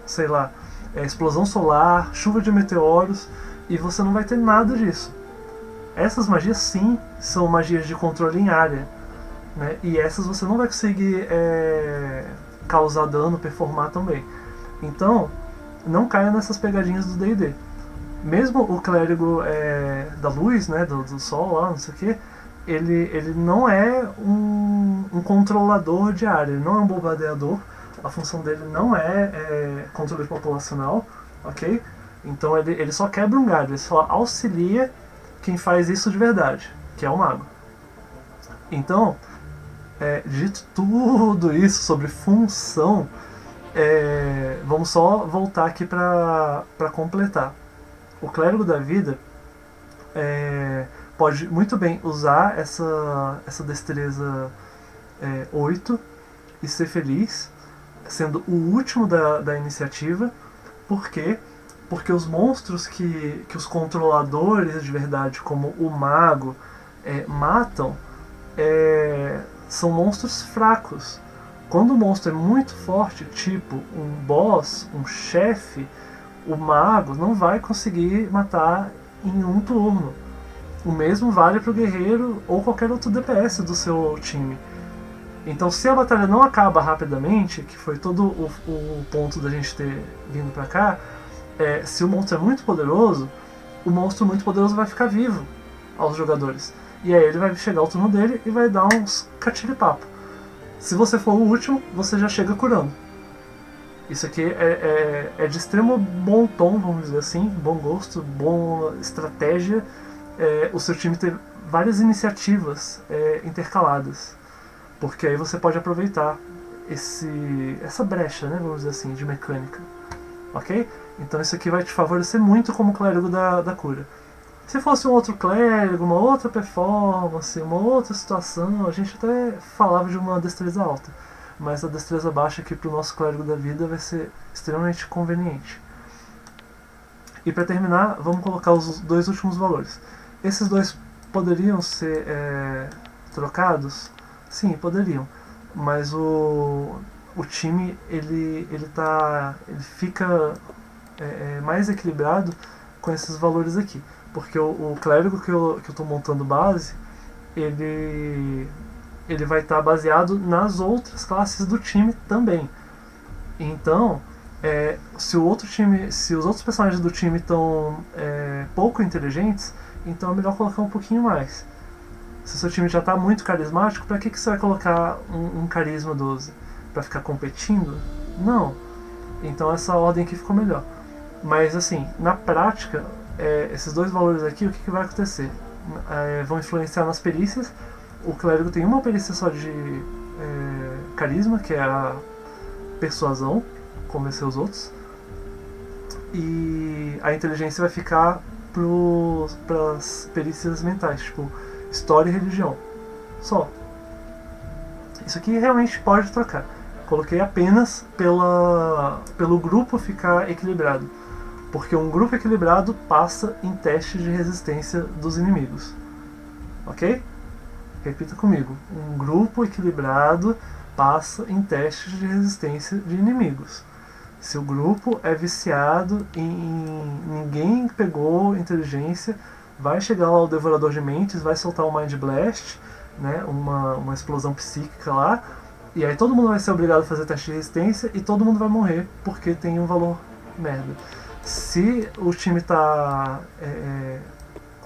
sei lá, explosão solar, chuva de meteoros, e você não vai ter nada disso. Essas magias sim são magias de controle em área, né? E essas você não vai conseguir causar dano, performar também. Então, não caia nessas pegadinhas do D&D. Mesmo o clérigo da luz, né, do sol lá, não sei o que, ele não é um controlador de área, ele não é um bombardeador, a função dele não é controle populacional, ok? Então ele só quebra um galho, ele só auxilia quem faz isso de verdade, que é o mago. Então, dito tudo isso sobre função, vamos só voltar aqui para completar. O clérigo da vida pode muito bem usar essa destreza 8 e ser feliz, sendo o último da iniciativa. Por quê? Porque os monstros que os controladores de verdade, como o mago, matam, são monstros fracos. Quando o monstro é muito forte, tipo um boss, um chefe, o mago não vai conseguir matar em um turno. O mesmo vale para o guerreiro ou qualquer outro DPS do seu time. Então, se a batalha não acaba rapidamente, que foi todo o ponto da gente ter vindo pra cá, se o monstro é muito poderoso, o monstro muito poderoso vai ficar vivo aos jogadores. E aí ele vai chegar ao turno dele e vai dar uns catilho-papo. Se você for o último, você já chega curando. Isso aqui é de extremo bom tom, vamos dizer assim, bom gosto, boa estratégia. O seu time ter várias iniciativas intercaladas. Porque aí você pode aproveitar essa brecha, né, vamos dizer assim, de mecânica. Ok? Então isso aqui vai te favorecer muito como clérigo da cura. Se fosse um outro clérigo, uma outra performance, uma outra situação, a gente até falava de uma destreza alta. Mas a destreza baixa aqui para o nosso clérigo da vida vai ser extremamente conveniente. E para terminar, vamos colocar os dois últimos valores. Esses dois poderiam ser trocados? Sim, poderiam. Mas o time ele fica mais equilibrado com esses valores aqui. Porque o clérigo que eu estou montando base, ele vai estar baseado nas outras classes do time também. Então, se os outros personagens do time estão pouco inteligentes, então é melhor colocar um pouquinho mais. Se o seu time já está muito carismático, para que você vai colocar um carisma 12? Para ficar competindo? Não. Então essa ordem aqui ficou melhor. Mas assim, na prática, esses dois valores aqui, o que vai acontecer? Vão influenciar nas perícias. O clérigo tem uma perícia só de carisma, que é a persuasão, convencer os outros. E a inteligência vai ficar para as perícias mentais, tipo história e religião. Só. Isso aqui realmente pode trocar. Coloquei apenas pelo grupo ficar equilibrado. Porque um grupo equilibrado passa em testes de resistência dos inimigos. Ok? Repita comigo. Um grupo equilibrado passa em testes de resistência de inimigos. Se o grupo é viciado em ninguém pegou inteligência, vai chegar lá o Devorador de Mentes, vai soltar o Mind Blast, né, uma explosão psíquica lá, e aí todo mundo vai ser obrigado a fazer teste de resistência e todo mundo vai morrer porque tem um valor merda. Se o time está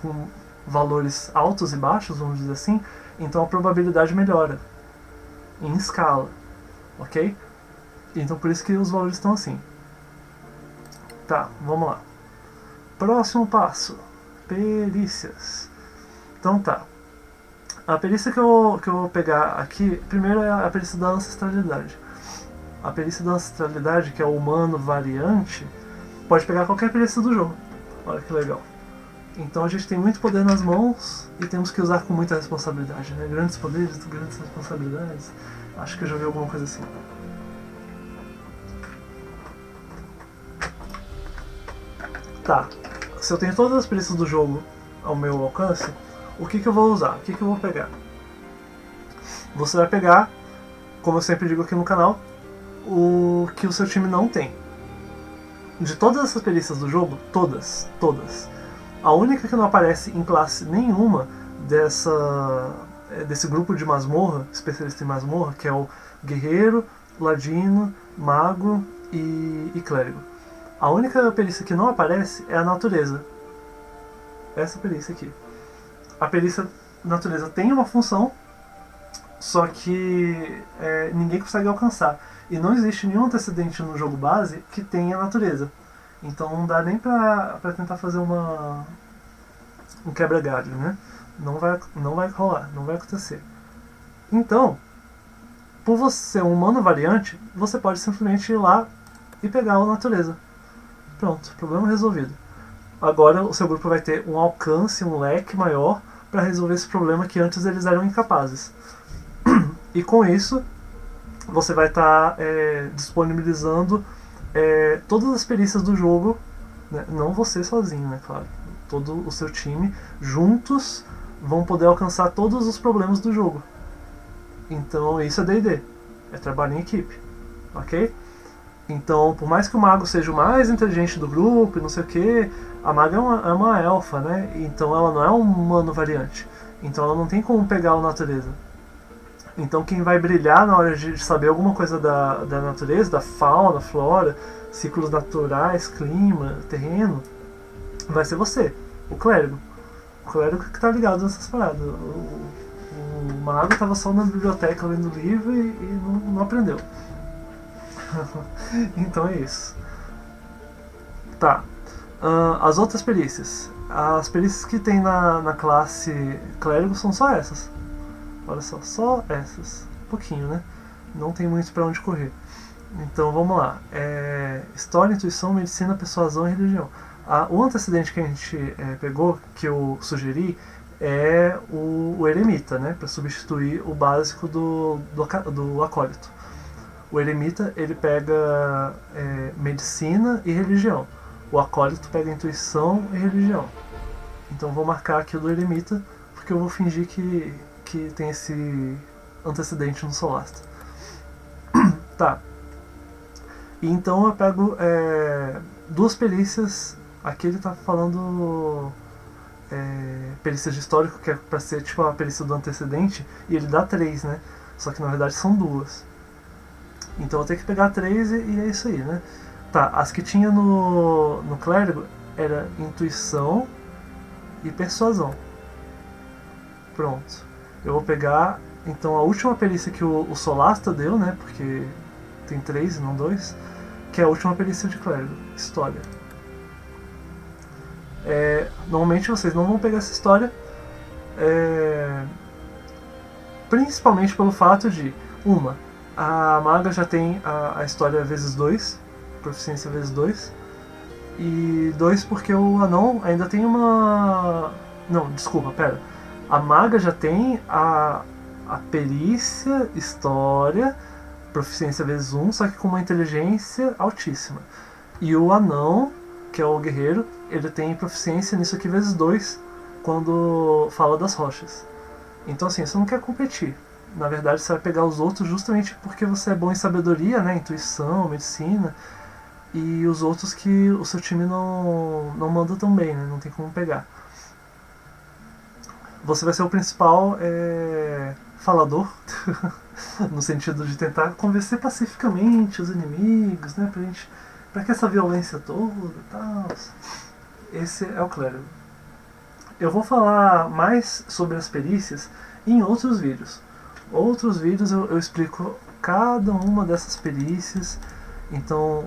com valores altos e baixos, vamos dizer assim, então a probabilidade melhora em escala, ok? Então por isso que os valores estão assim. Tá, vamos lá. Próximo passo. perícias. Então tá. A perícia que eu vou pegar aqui, primeiro é a perícia da ancestralidade. A perícia da ancestralidade, que é o humano variante, pode pegar qualquer perícia do jogo. Olha que legal. Então a gente tem muito poder nas mãos e temos que usar com muita responsabilidade, né? Grandes poderes, grandes responsabilidades. Acho que eu já vi alguma coisa assim. Tá. Se eu tenho todas as perícias do jogo ao meu alcance, o que eu vou usar? O que eu vou pegar? Você vai pegar, como eu sempre digo aqui no canal, o que o seu time não tem. De todas essas perícias do jogo, todas, a única que não aparece em classe nenhuma desse grupo de masmorra, especialista em masmorra, que é o guerreiro, ladino, mago e clérigo. A única perícia que não aparece é a natureza. Essa perícia aqui. A perícia natureza tem uma função, só que ninguém consegue alcançar. E não existe nenhum antecedente no jogo base que tenha natureza. Então não dá nem pra tentar fazer um quebra-galho, né? Não vai rolar, não vai acontecer. Então, por você ser um humano variante, você pode simplesmente ir lá e pegar a natureza. Pronto, problema resolvido. Agora o seu grupo vai ter um alcance, um leque maior para resolver esse problema que antes eles eram incapazes. E com isso, você vai estar disponibilizando todas as perícias do jogo, né? Não você sozinho, né, claro. Todo o seu time, juntos, vão poder alcançar todos os problemas do jogo. Então isso é D&D, é trabalho em equipe, ok? Então, por mais que o mago seja o mais inteligente do grupo e não sei o que, a maga é uma elfa, né? Então ela não é um humano variante. Então ela não tem como pegar a natureza. Então quem vai brilhar na hora de saber alguma coisa da natureza, da fauna, flora, ciclos naturais, clima, terreno, vai ser você, o clérigo. O clérigo que está ligado nessas paradas. O mago estava só na biblioteca lendo livro e não aprendeu. Então é isso. Tá. As outras perícias. As perícias que tem na classe clérigo são só essas. Olha só essas. Um pouquinho, né? Não tem muito pra onde correr. Então vamos lá. História, intuição, medicina, persuasão e religião. O antecedente que a gente pegou, que eu sugeri, é o eremita, né? Pra substituir o básico do acólito. O eremita, ele pega medicina e religião. O acólito pega intuição e religião. Então vou marcar aqui o do eremita, porque eu vou fingir que tem esse antecedente no Solasta. Tá. E então eu pego duas perícias. Aqui ele tá falando perícias de histórico, que é pra ser tipo a perícia do antecedente, e ele dá 3, né? Só que na verdade são 2. Então eu tenho que pegar 3 e é isso aí, né? Tá, as que tinha no clérigo era intuição e persuasão. Pronto. Eu vou pegar, então, a última perícia que o Solasta deu, né? Porque tem 3 e não 2, que é a última perícia de clérigo, história. Normalmente vocês não vão pegar essa história, principalmente pelo fato de, a maga já tem a história vezes 2, proficiência vezes 2, e 2 porque o anão ainda tem uma... Não, desculpa, pera. A maga já tem a perícia, história, proficiência vezes 1, só que com uma inteligência altíssima. E o anão, que é o guerreiro, ele tem proficiência nisso aqui vezes 2, quando fala das rochas. Então assim, você não quer competir. Na verdade, você vai pegar os outros justamente porque você é bom em sabedoria, né? Intuição, medicina. E os outros que o seu time não manda tão bem, né? Não tem como pegar. Você vai ser o principal falador, no sentido de tentar convencer pacificamente os inimigos, né? Pra que essa violência toda e tal. Esse é o clérigo. Eu vou falar mais sobre as perícias em outros vídeos. Outros vídeos eu explico cada uma dessas perícias, então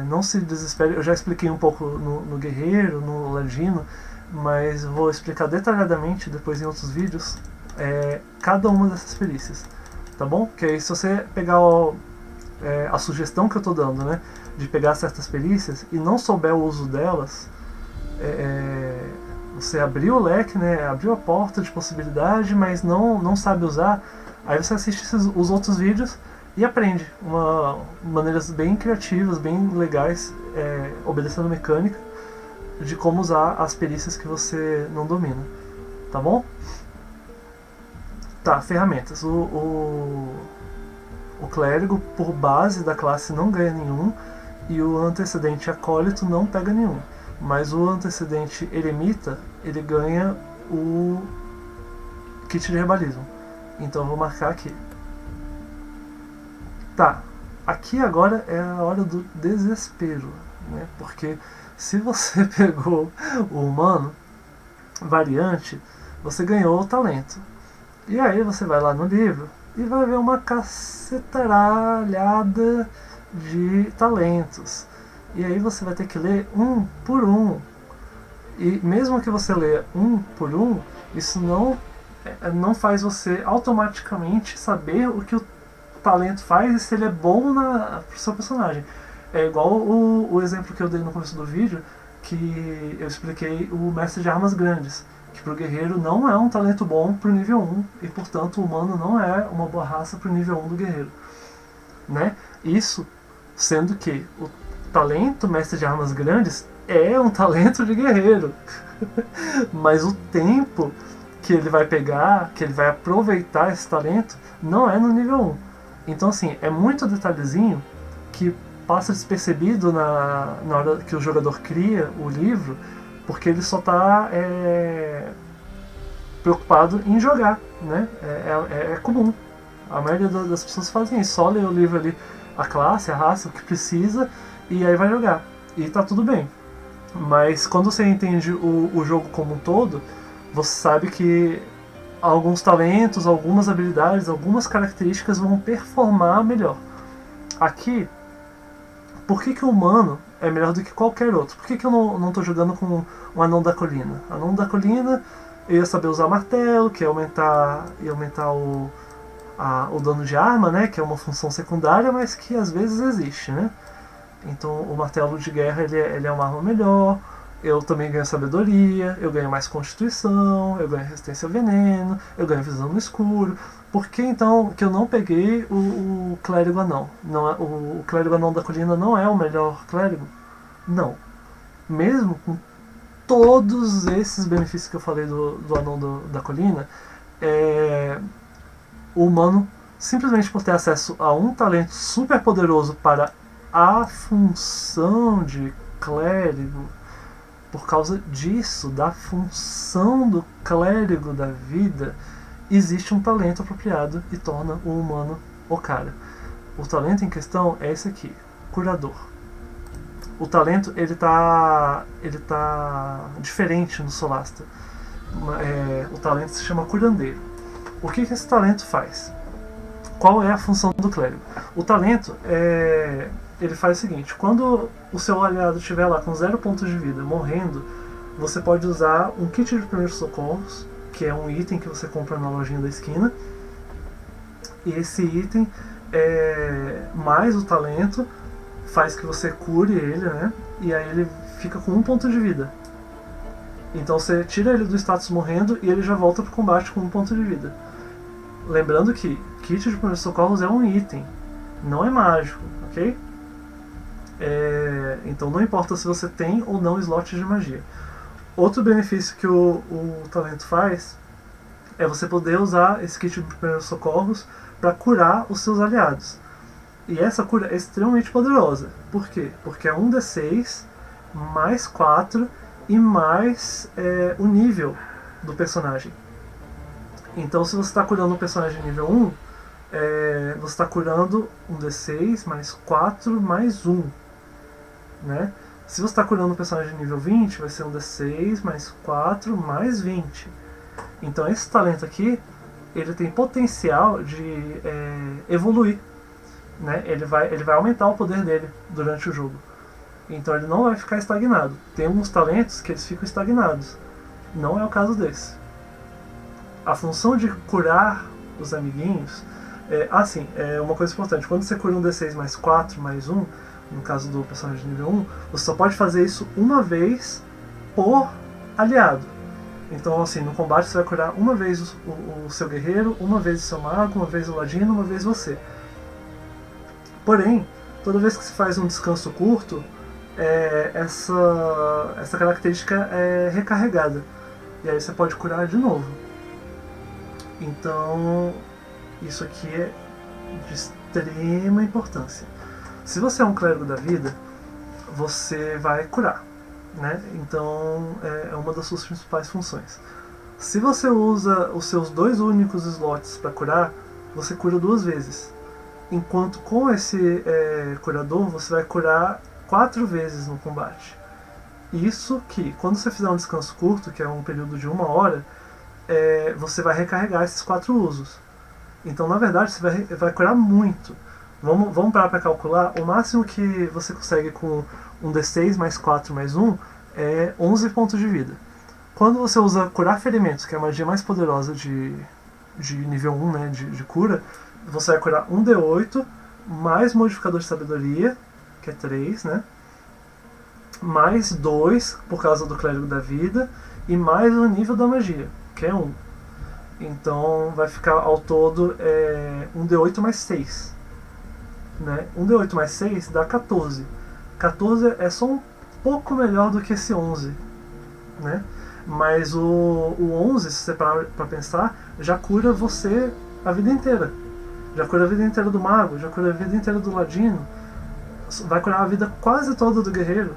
não se desespere. Eu já expliquei um pouco no guerreiro, no ladino, mas vou explicar detalhadamente depois em outros vídeos cada uma dessas perícias, tá bom? Porque aí se você pegar a sugestão que eu estou dando, né, de pegar certas perícias e não souber o uso delas, você abriu o leque, né, abriu a porta de possibilidade, mas não sabe usar, aí você assiste os outros vídeos e aprende maneiras bem criativas, bem legais, obedecendo mecânica, de como usar as perícias que você não domina, tá bom? Tá, ferramentas. O clérigo, por base da classe, não ganha nenhum, e o antecedente acólito não pega nenhum. Mas o antecedente eremita, ele ganha o kit de rebalismo. Então eu vou marcar aqui. Tá, aqui agora é a hora do desespero, né? Porque se você pegou o humano variante, você ganhou o talento. E aí você vai lá no livro e vai ver uma cacetaralhada de talentos. E aí você vai ter que ler um por um. E mesmo que você leia um por um, isso não faz você automaticamente saber o que o talento faz e se ele é bom pro seu personagem. É igual o exemplo que eu dei no começo do vídeo, que eu expliquei o mestre de armas grandes, que pro guerreiro não é um talento bom pro nível 1, e portanto o humano não é uma boa raça pro nível 1 do guerreiro, né? Isso sendo que o talento mestre de armas grandes é um talento de guerreiro, mas o tempo que ele vai pegar, que ele vai aproveitar esse talento, não é no nível 1. Então assim, é muito detalhezinho que passa despercebido na hora que o jogador cria o livro, porque ele só está preocupado em jogar, né? É comum. A maioria das pessoas fazem isso, só lê o livro ali, a classe, a raça, o que precisa, e aí vai jogar. E tá tudo bem. Mas quando você entende o jogo como um todo, você sabe que alguns talentos, algumas habilidades, algumas características vão performar melhor. Aqui, por que o humano é melhor do que qualquer outro? Por que eu não estou jogando com um anão da colina? Anão da colina, eu ia saber usar martelo, que ia aumentar o dano de arma, né, que é uma função secundária, mas que às vezes existe, né? Então o martelo de guerra ele é uma arma melhor. Eu também ganho sabedoria, eu ganho mais constituição, eu ganho resistência ao veneno, eu ganho visão no escuro. Por que então que eu não peguei o clérigo anão? Não é, o clérigo anão da colina não é o melhor clérigo? Não. Mesmo com todos esses benefícios que eu falei do anão da colina, o humano, simplesmente por ter acesso a um talento super poderoso para a função de clérigo, por causa disso, da função do clérigo da vida, existe um talento apropriado e torna o humano o cara. O talento em questão é esse aqui, curador. O talento ele tá diferente no Solasta. O talento se chama curandeiro. O que esse talento faz? Qual é a função do clérigo? O talento ele faz o seguinte: quando o seu aliado estiver lá com 0 pontos de vida, morrendo, você pode usar um kit de primeiros socorros, que é um item que você compra na lojinha da esquina, e esse item mais o talento faz que você cure ele, né? E aí ele fica com 1 ponto de vida. Então você tira ele do status morrendo e ele já volta pro combate com 1 ponto de vida. Lembrando que kit de primeiros socorros é um item, não é mágico, ok? Então não importa se você tem ou não slot de magia. Outro benefício que o talento faz é você poder usar esse kit de primeiros socorros para curar os seus aliados. E essa cura é extremamente poderosa. Por quê? Porque é 1d6 mais 4 e mais o nível do personagem. Então se você está curando um personagem nível 1, você está curando 1d6 mais 4 mais 1. Né? Se você está curando um personagem nível 20, vai ser 1d6 mais 4 mais 20. Então esse talento aqui, ele tem potencial de evoluir. Né? Ele vai aumentar o poder dele durante o jogo. Então ele não vai ficar estagnado. Tem alguns talentos que eles ficam estagnados. Não é o caso desse. A função de curar os amiguinhos é uma coisa importante. Quando você cura um D6 mais 4 mais 1, no caso do personagem de nível 1, você só pode fazer isso uma vez por aliado. Então, assim, no combate você vai curar uma vez o seu guerreiro, uma vez o seu mago, uma vez o ladino, uma vez você. Porém, toda vez que você faz um descanso curto, essa característica é recarregada. E aí você pode curar de novo. Então, isso aqui é de extrema importância. Se você é um clérigo da vida, você vai curar, né? Então é uma das suas principais funções. Se você usa os seus 2 únicos slots para curar, você cura 2 vezes. Enquanto com esse curador você vai curar 4 vezes no combate. Isso que, quando você fizer um descanso curto, que é um período de 1 hora, você vai recarregar esses 4 usos. Então, na verdade, você vai curar muito. Vamos parar para calcular. O máximo que você consegue com um D6 mais 4 mais 1 é 11 pontos de vida. Quando você usa curar ferimentos, que é a magia mais poderosa de nível 1, né, de cura, você vai curar um D8 mais modificador de sabedoria, que é 3, né? Mais 2 por causa do clérigo da vida e mais o nível da magia, que é 1. Então vai ficar ao todo um D8 mais 6. Né? Um D8 mais 6 dá 14. 14 é só um pouco melhor do que esse 11. Né? Mas o 11, se você parar pra pensar, já cura você a vida inteira. Já cura a vida inteira do mago, já cura a vida inteira do ladino. Vai curar a vida quase toda do guerreiro.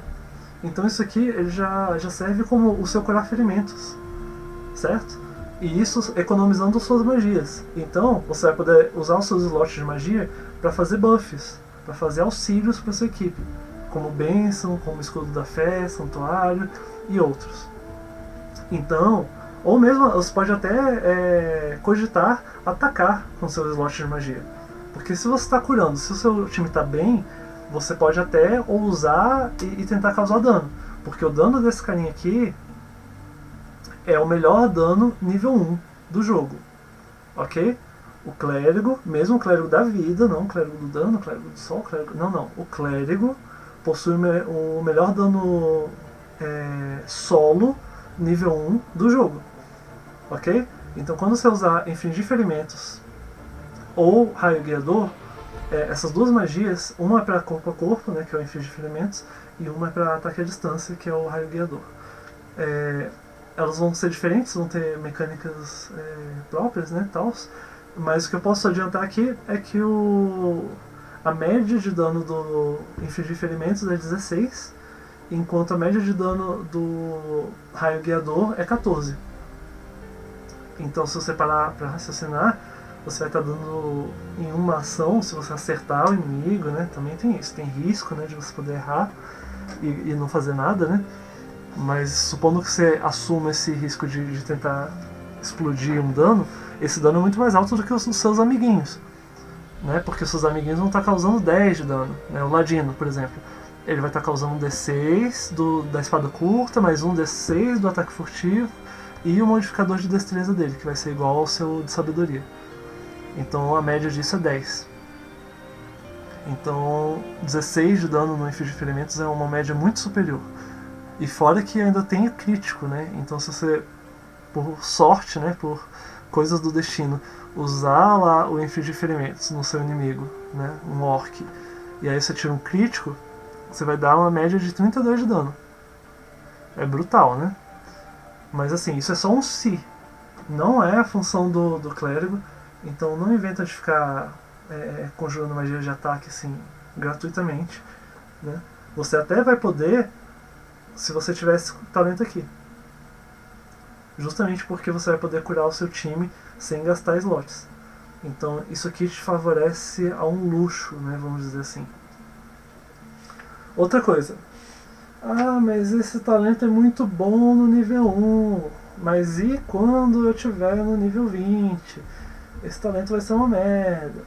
Então isso aqui ele já serve como o seu curar ferimentos. Certo? E isso economizando suas magias. Então você vai poder usar os seus slots de magia para fazer buffs, para fazer auxílios para sua equipe, como bênção, como escudo da fé, santuário e outros. Então, ou mesmo você pode até cogitar atacar com seus slots de magia, porque se você está curando, se o seu time está bem, você pode até ousar e tentar causar dano, porque o dano desse carinha aqui é o melhor dano nível 1 do jogo, ok? O clérigo, mesmo o clérigo da vida, não o clérigo do dano, o clérigo do sol, o clérigo, não, o clérigo possui o melhor dano solo nível 1 do jogo, ok? Então quando você usar infligir ferimentos ou raio guiador, essas duas magias, uma é para corpo a corpo, né, que é o infligir ferimentos, e uma é para ataque à distância, que é o raio guiador. Elas vão ser diferentes, vão ter mecânicas próprias, né, tals, mas o que eu posso adiantar aqui é que a média de dano do infligir ferimentos é 16, enquanto a média de dano do raio guiador é 14. Então se você parar para raciocinar, você vai estar dando em uma ação, se você acertar o inimigo, né, também tem isso, tem risco, né, de você poder errar e não fazer nada, né. Mas supondo que você assuma esse risco de tentar explodir um dano, esse dano é muito mais alto do que os seus amiguinhos, né? Porque os seus amiguinhos vão estar causando 10 de dano, né? O ladino, por exemplo, ele vai estar causando um D6 da espada curta, mais um D6 do ataque furtivo e o modificador de destreza dele, que vai ser igual ao seu de sabedoria. Então a média disso é 10. Então 16 de dano no infligir ferimentos é uma média muito superior. E fora que ainda tem o crítico, né? Então se você, por sorte, né, por coisas do destino, usar lá o infligir ferimentos no seu inimigo, né, um orc, e aí você tira um crítico, você vai dar uma média de 32 de dano. É brutal, né? Mas assim, isso é só um si. Não é a função do clérigo, então não inventa de ficar conjurando magia de ataque assim, gratuitamente, né? Você até vai poder se você tivesse talento aqui. Justamente porque você vai poder curar o seu time sem gastar slots. Então isso aqui te favorece a um luxo, né, vamos dizer assim. Outra coisa. Ah, mas esse talento é muito bom no nível 1. Mas e quando eu tiver no nível 20? Esse talento vai ser uma merda.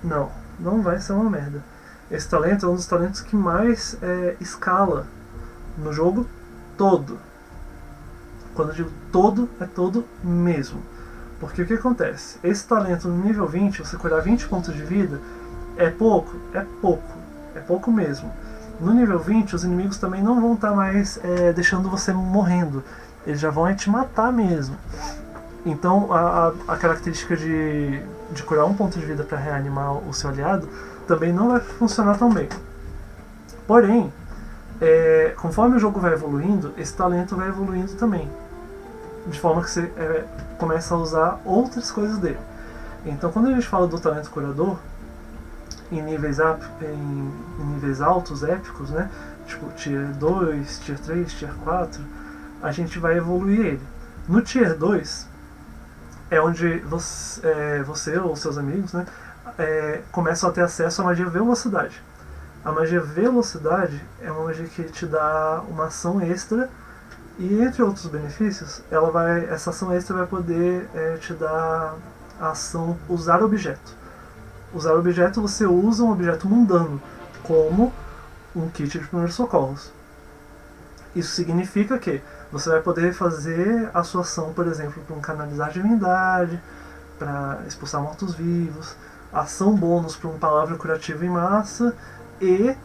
Não, não vai ser uma merda. Esse talento é um dos talentos que mais escala no jogo todo. Quando eu digo todo, é todo mesmo. Porque o que acontece? Esse talento no nível 20, você curar 20 pontos de vida, é pouco? É pouco. É pouco mesmo. No nível 20, os inimigos também não vão estar mais deixando você morrendo. Eles já vão te matar mesmo. Então a característica de curar um ponto de vida para reanimar o seu aliado também não vai funcionar tão bem. Porém, conforme o jogo vai evoluindo, esse talento vai evoluindo também. De forma que você começa a usar outras coisas dele. Então quando a gente fala do talento curador, em níveis altos, épicos, né? Tipo Tier 2, Tier 3, Tier 4, a gente vai evoluir ele. No Tier 2, é onde você ou seus amigos, né, começam a ter acesso à magia Velocidade. A magia Velocidade é uma magia que te dá uma ação extra e, entre outros benefícios, essa ação extra vai poder te dar a ação Usar Objeto. Usar objeto, você usa um objeto mundano, como um kit de primeiros socorros. Isso significa que você vai poder fazer a sua ação, por exemplo, para canalizar divindade, para expulsar mortos-vivos, ação bônus para uma palavra curativa em massa e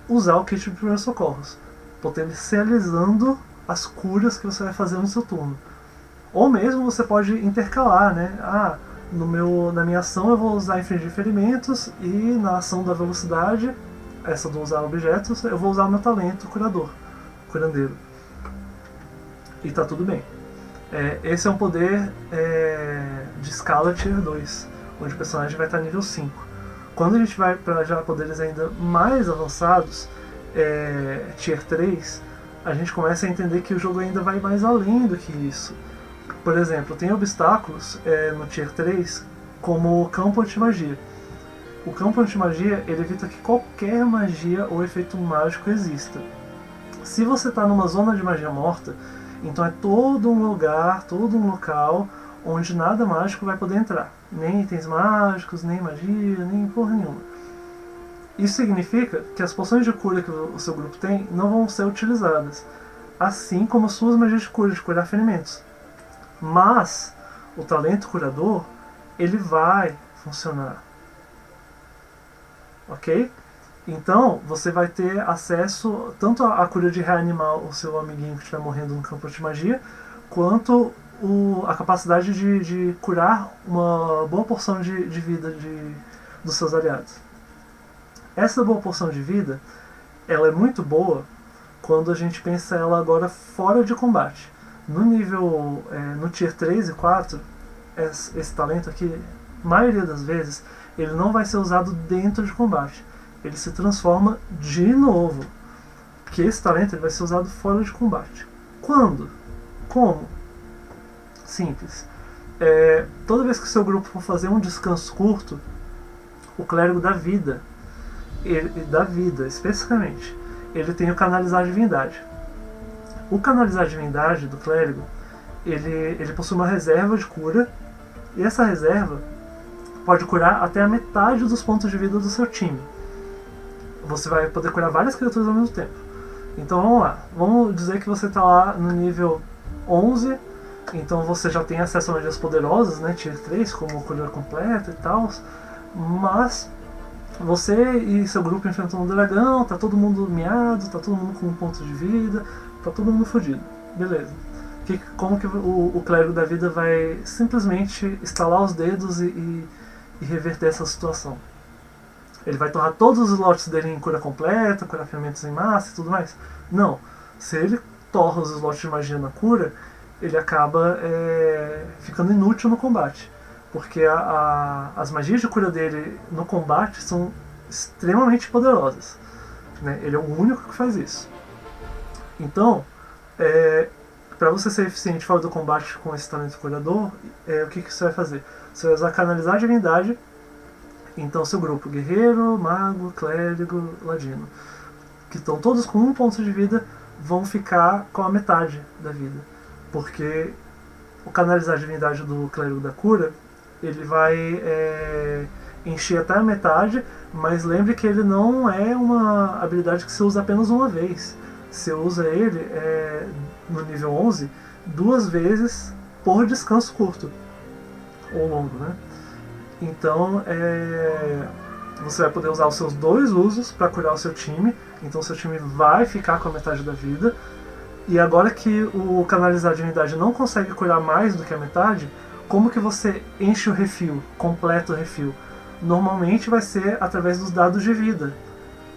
usar o kit de primeiros socorros, potencializando as curas que você vai fazer no seu turno. Ou mesmo você pode intercalar, né? Na minha ação eu vou usar infligir ferimentos e na ação da velocidade, essa do usar objetos, eu vou usar o meu talento curandeiro. E tá tudo bem. Esse é um poder de escala Tier 2, onde o personagem vai estar nível 5. Quando a gente vai para já poderes ainda mais avançados, Tier 3, a gente começa a entender que o jogo ainda vai mais além do que isso. Por exemplo, tem obstáculos no Tier 3, como o campo anti-magia. O campo anti-magia ele evita que qualquer magia ou efeito mágico exista. Se você está numa zona de magia morta, então é todo um lugar, todo um local onde nada mágico vai poder entrar. Nem itens mágicos, nem magia, nem porra nenhuma. Isso significa que as poções de cura que o seu grupo tem não vão ser utilizadas, assim como suas magias de curar ferimentos. Mas o talento curador, ele vai funcionar. Ok? Então, você vai ter acesso tanto à cura de reanimar o seu amiguinho que estiver morrendo no campo de magia, quanto a capacidade de curar uma boa porção de vida dos seus aliados. Essa boa porção de vida, ela é muito boa quando a gente pensa ela agora fora de combate. No Tier 3 e 4, esse talento aqui, maioria das vezes, ele não vai ser usado dentro de combate. Ele se transforma de novo. Porque esse talento ele vai ser usado fora de combate. Quando? Como? Simples. Toda vez que o seu grupo for fazer um descanso curto, o clérigo da vida, especificamente, ele tem o canalizar divindade. O canalizar divindade do clérigo, ele possui uma reserva de cura, e essa reserva pode curar até a metade dos pontos de vida do seu time. Você vai poder curar várias criaturas ao mesmo tempo. Então vamos lá, vamos dizer que você está lá no nível 11, então você já tem acesso a magias poderosas, né, Tier 3, como cura completa e tal, mas você e seu grupo enfrentam um dragão, tá todo mundo miado, tá todo mundo com um ponto de vida, tá todo mundo fodido. Beleza. Como que o clérigo da vida vai simplesmente estalar os dedos e reverter essa situação? Ele vai torrar todos os slots dele em cura completa, curar ferimentos em massa e tudo mais? Não. Se ele torra os slots de magia na cura, ele acaba ficando inútil no combate. Porque as magias de cura dele no combate são extremamente poderosas. Né? Ele é o único que faz isso. Então, para você ser eficiente fora do combate com esse talento curador, o que você vai fazer? Você vai usar canalizar divindade. Então seu grupo, guerreiro, mago, clérigo, ladino, que estão todos com um ponto de vida, vão ficar com a metade da vida. Porque o canalizar divindade do clérigo da cura, ele vai encher até a metade, mas lembre que ele não é uma habilidade que você usa apenas uma vez. Você usa ele no nível 11 2 vezes por descanso curto ou longo, né? Então você vai poder usar os seus 2 usos para curar o seu time. Então seu time vai ficar com a metade da vida. E agora que o canalizar de unidade não consegue curar mais do que a metade, como que você enche o refil, completa o refil? Normalmente vai ser através dos dados de vida,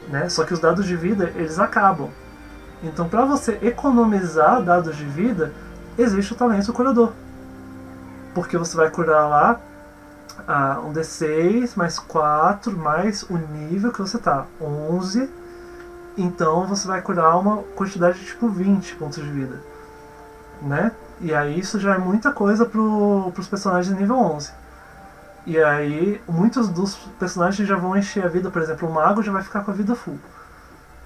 né? Só que os dados de vida, eles acabam. Então, para você economizar dados de vida, existe o talento curador. Porque você vai curar lá um D6 mais 4 mais o nível que você tá, 11. Então você vai curar uma quantidade de tipo 20 pontos de vida, né? E aí isso já é muita coisa pros personagens de nível 11. E aí muitos dos personagens já vão encher a vida. Por exemplo, o mago já vai ficar com a vida full,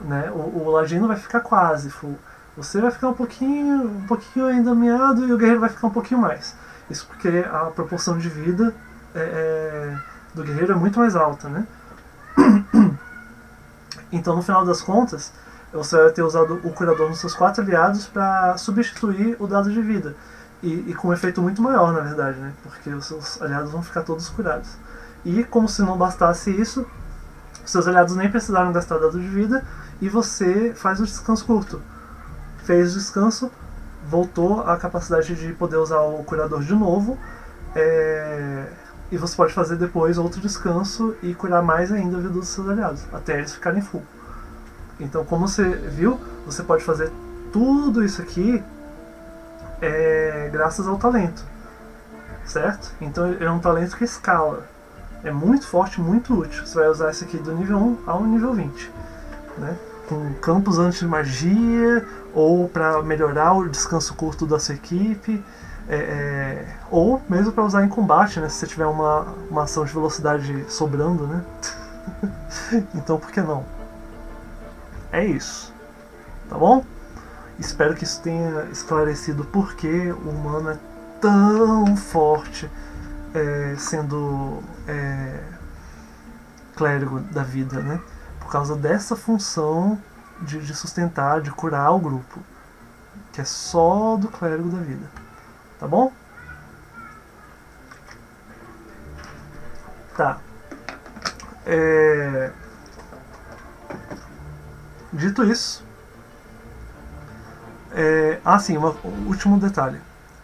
né? O ladino vai ficar quase full. Você vai ficar um pouquinho ainda meado, e o guerreiro vai ficar um pouquinho mais. Isso porque a proporção de vida do guerreiro é muito mais alta, né? Então, no final das contas, você vai ter usado o curador nos seus 4 aliados para substituir o dado de vida. E com um efeito muito maior, na verdade, né? Porque os seus aliados vão ficar todos curados. E como se não bastasse isso, seus aliados nem precisaram gastar dado de vida e você faz o descanso curto. Fez o descanso, voltou a capacidade de poder usar o curador de novo, e você pode fazer depois outro descanso e curar mais ainda a vida dos seus aliados, até eles ficarem full. Então, como você viu, você pode fazer tudo isso aqui graças ao talento, certo? Então é um talento que escala, é muito forte, muito útil. Você vai usar isso aqui do nível 1 ao nível 20, né? Com campos anti-magia, ou para melhorar o descanso curto da sua equipe, ou mesmo para usar em combate, né? Se você tiver uma ação de velocidade sobrando, né? Então por que não? É isso, tá bom? Espero que isso tenha esclarecido por que o humano é tão forte sendo clérigo da vida, né? Por causa dessa função de sustentar, de curar o grupo, que é só do clérigo da vida, tá bom? Tá. Dito isso, sim, um último detalhe.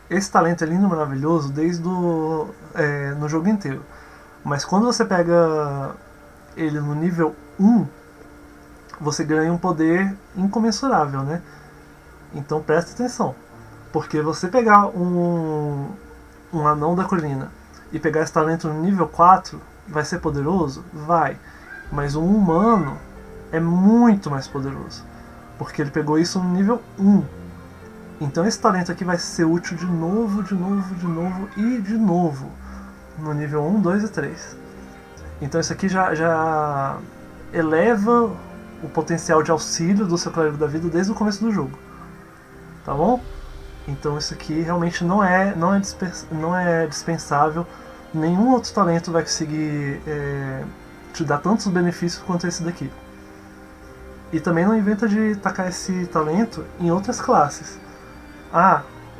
Esse talento é lindo e maravilhoso desde no jogo inteiro. Mas quando você pega ele no nível 1, você ganha um poder incomensurável, né? Então presta atenção. Porque você pegar um anão da colina e pegar esse talento no nível 4, vai ser poderoso? Vai. Mas um humano é muito mais poderoso. Porque ele pegou isso no nível 1. Então esse talento aqui vai ser útil de novo, de novo, de novo e de novo. No nível 1, 2 e 3. Então isso aqui já eleva o potencial de auxílio do seu clérigo da vida desde o começo do jogo. Tá bom? Então isso aqui realmente não é dispensável. Nenhum outro talento vai conseguir te dar tantos benefícios quanto esse daqui. E também não inventa de tacar esse talento em outras classes.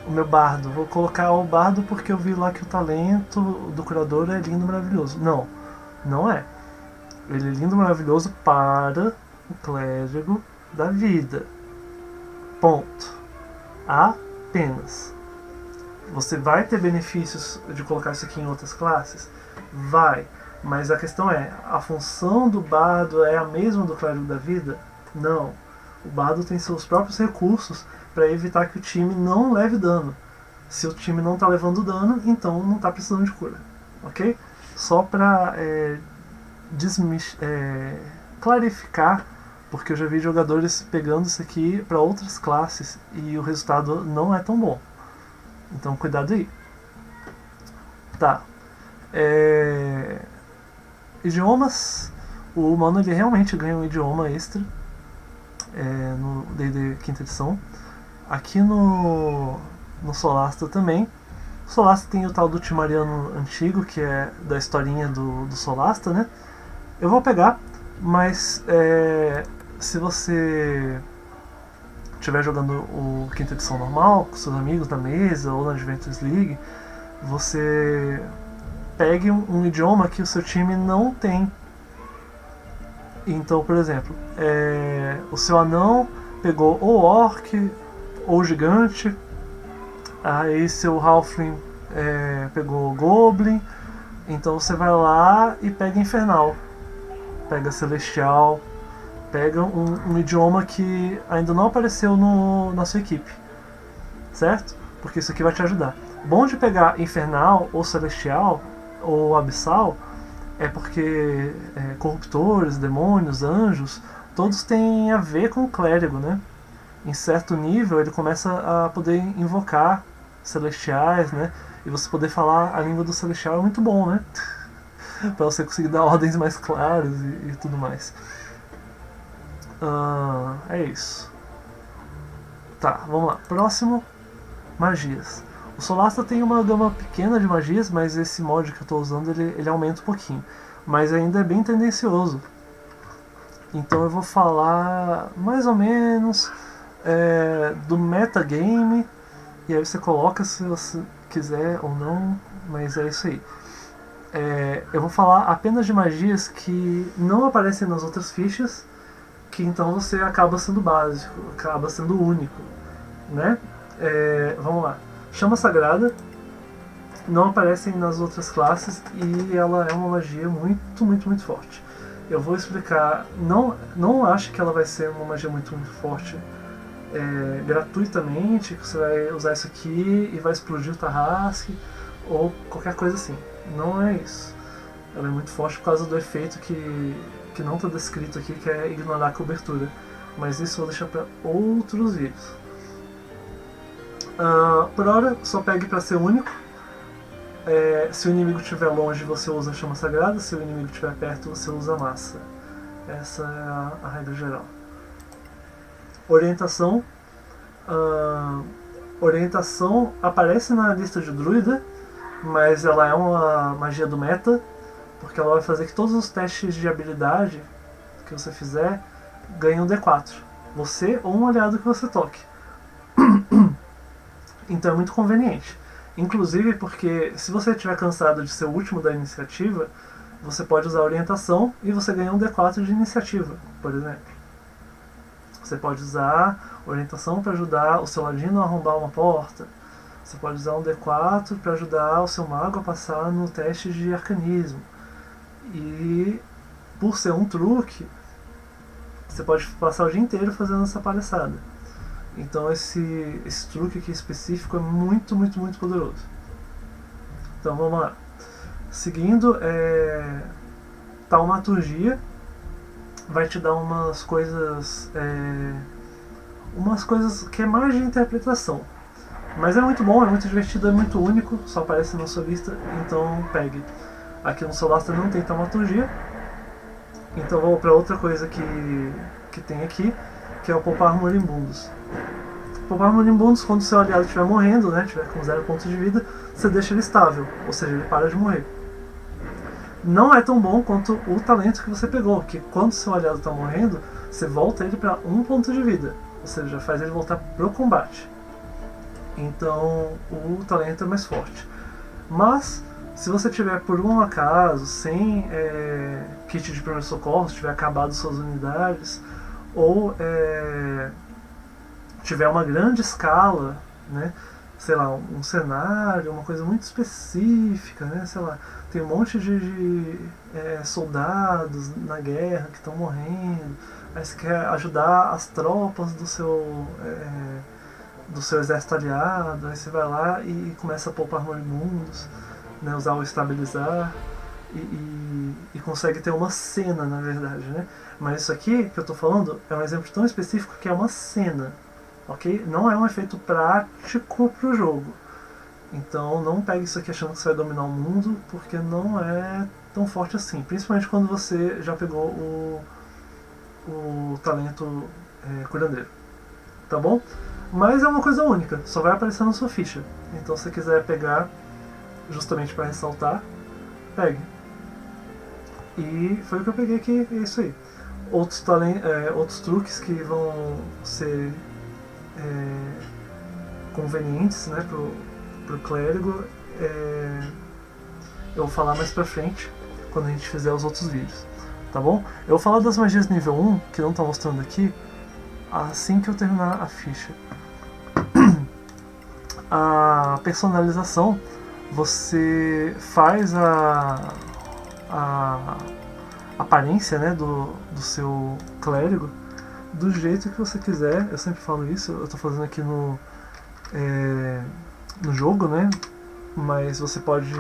O meu bardo, vou colocar o bardo porque eu vi lá que o talento do curador é lindo e maravilhoso. Não, não é. Ele é lindo e maravilhoso para o clérigo da vida. Ponto. Apenas. Você vai ter benefícios de colocar isso aqui em outras classes? Vai. Mas a questão é, a função do bardo é a mesma do clérigo da vida? Não. O bardo tem seus próprios recursos para evitar que o time não leve dano. Se o time não está levando dano, então não está precisando de cura. Ok? Só para clarificar, porque eu já vi jogadores pegando isso aqui para outras classes e o resultado não é tão bom. Então cuidado aí. Tá. Idiomas. O humano ele realmente ganha um idioma extra no D&D quinta edição. Aqui no Solasta também. O Solasta tem o tal do Timariano antigo, que é da historinha do Solasta, né? Eu vou pegar, mas se você estiver jogando o quinta edição normal, com seus amigos na mesa ou na Adventures League, você pegue um idioma que o seu time não tem. Então, por exemplo, o seu anão pegou ou orc ou gigante, aí seu halfling pegou goblin, então você vai lá e pega infernal, pega celestial, pega um idioma que ainda não apareceu na sua equipe, certo? Porque isso aqui vai te ajudar. Bom de pegar infernal ou celestial ou abissal é porque corruptores, demônios, anjos, todos têm a ver com o clérigo, né? Em certo nível ele começa a poder invocar celestiais, né? E você poder falar a língua do celestial é muito bom, né? Para você conseguir dar ordens mais claras e tudo mais. É isso. Tá, vamos lá. Próximo, magias. O Solasta tem uma gama pequena de magias, mas esse mod que eu estou usando ele aumenta um pouquinho. Mas ainda é bem tendencioso. Então eu vou falar mais ou menos do metagame. E aí você coloca se você quiser ou não, mas é isso aí. Eu vou falar apenas de magias que não aparecem nas outras fichas, que então você acaba sendo básico, acaba sendo único, né? Vamos lá. Chama Sagrada não aparece nas outras classes e ela é uma magia muito, muito, muito forte. Eu vou explicar. Não acho que ela vai ser uma magia muito, muito forte gratuitamente, que você vai usar isso aqui e vai explodir o Tarrasque ou qualquer coisa assim. Não é isso. Ela é muito forte por causa do efeito que não está descrito aqui, que é ignorar a cobertura. Mas isso eu vou deixar para outros vídeos. Por hora, só pegue para ser único. Se o inimigo estiver longe, você usa a Chama Sagrada. Se o inimigo estiver perto, você usa a Massa. Essa é a regra geral. Orientação. Orientação aparece na lista de druida, mas ela é uma magia do meta, porque ela vai fazer que todos os testes de habilidade que você fizer ganhem um D4. Você ou um aliado que você toque. Então é muito conveniente. Inclusive porque se você estiver cansado de ser o último da iniciativa, você pode usar a orientação e você ganha um D4 de iniciativa, por exemplo. Você pode usar a orientação para ajudar o seu ladino a arrombar uma porta. Você pode usar um D4 para ajudar o seu mago a passar no teste de arcanismo. E por ser um truque, você pode passar o dia inteiro fazendo essa palhaçada. Então esse truque aqui específico é muito, muito, muito poderoso. Então vamos lá. Seguindo, taumaturgia vai te dar umas coisas que é mais de interpretação. Mas é muito bom, é muito divertido, é muito único, só aparece na sua lista, então pegue. Aqui no Solasta não tem taumaturgia, então vou para outra coisa que tem aqui, que é o Poupar Moribundos. Poupar Moribundos, quando o seu aliado estiver morrendo, né, estiver com 0 pontos de vida, você deixa ele estável, ou seja, ele para de morrer. Não é tão bom quanto o talento que você pegou, que quando o seu aliado está morrendo, você volta ele para 1 ponto de vida, ou seja, faz ele voltar pro combate. Então o talento é mais forte. Mas se você tiver por um acaso sem kit de primeiros socorros, tiver acabado suas unidades, ou tiver uma grande escala, né, sei lá, um cenário, uma coisa muito específica, né, sei lá, tem um monte de soldados na guerra que estão morrendo, aí você quer ajudar as tropas do seu exército aliado, aí você vai lá e começa a poupar moribundos, né, usar o estabilizar e consegue ter uma cena, na verdade, né? Mas isso aqui que eu estou falando é um exemplo tão específico que é uma cena, ok? Não é um efeito prático para o jogo. Então não pegue isso aqui achando que você vai dominar o mundo, porque não é tão forte assim, principalmente quando você já pegou o talento curandeiro, tá bom? Mas é uma coisa única, só vai aparecer na sua ficha. Então se você quiser pegar justamente para ressaltar, pegue. E foi o que eu peguei aqui, é isso aí. Outros truques que vão ser convenientes, né, pro clérigo, eu vou falar mais pra frente, quando a gente fizer os outros vídeos, tá bom? Eu vou falar das magias nível 1, que não tá mostrando aqui, assim que eu terminar a ficha. A personalização, você faz a aparência, né, do seu clérigo do jeito que você quiser. Eu sempre falo isso, eu tô fazendo aqui no jogo, né, mas você pode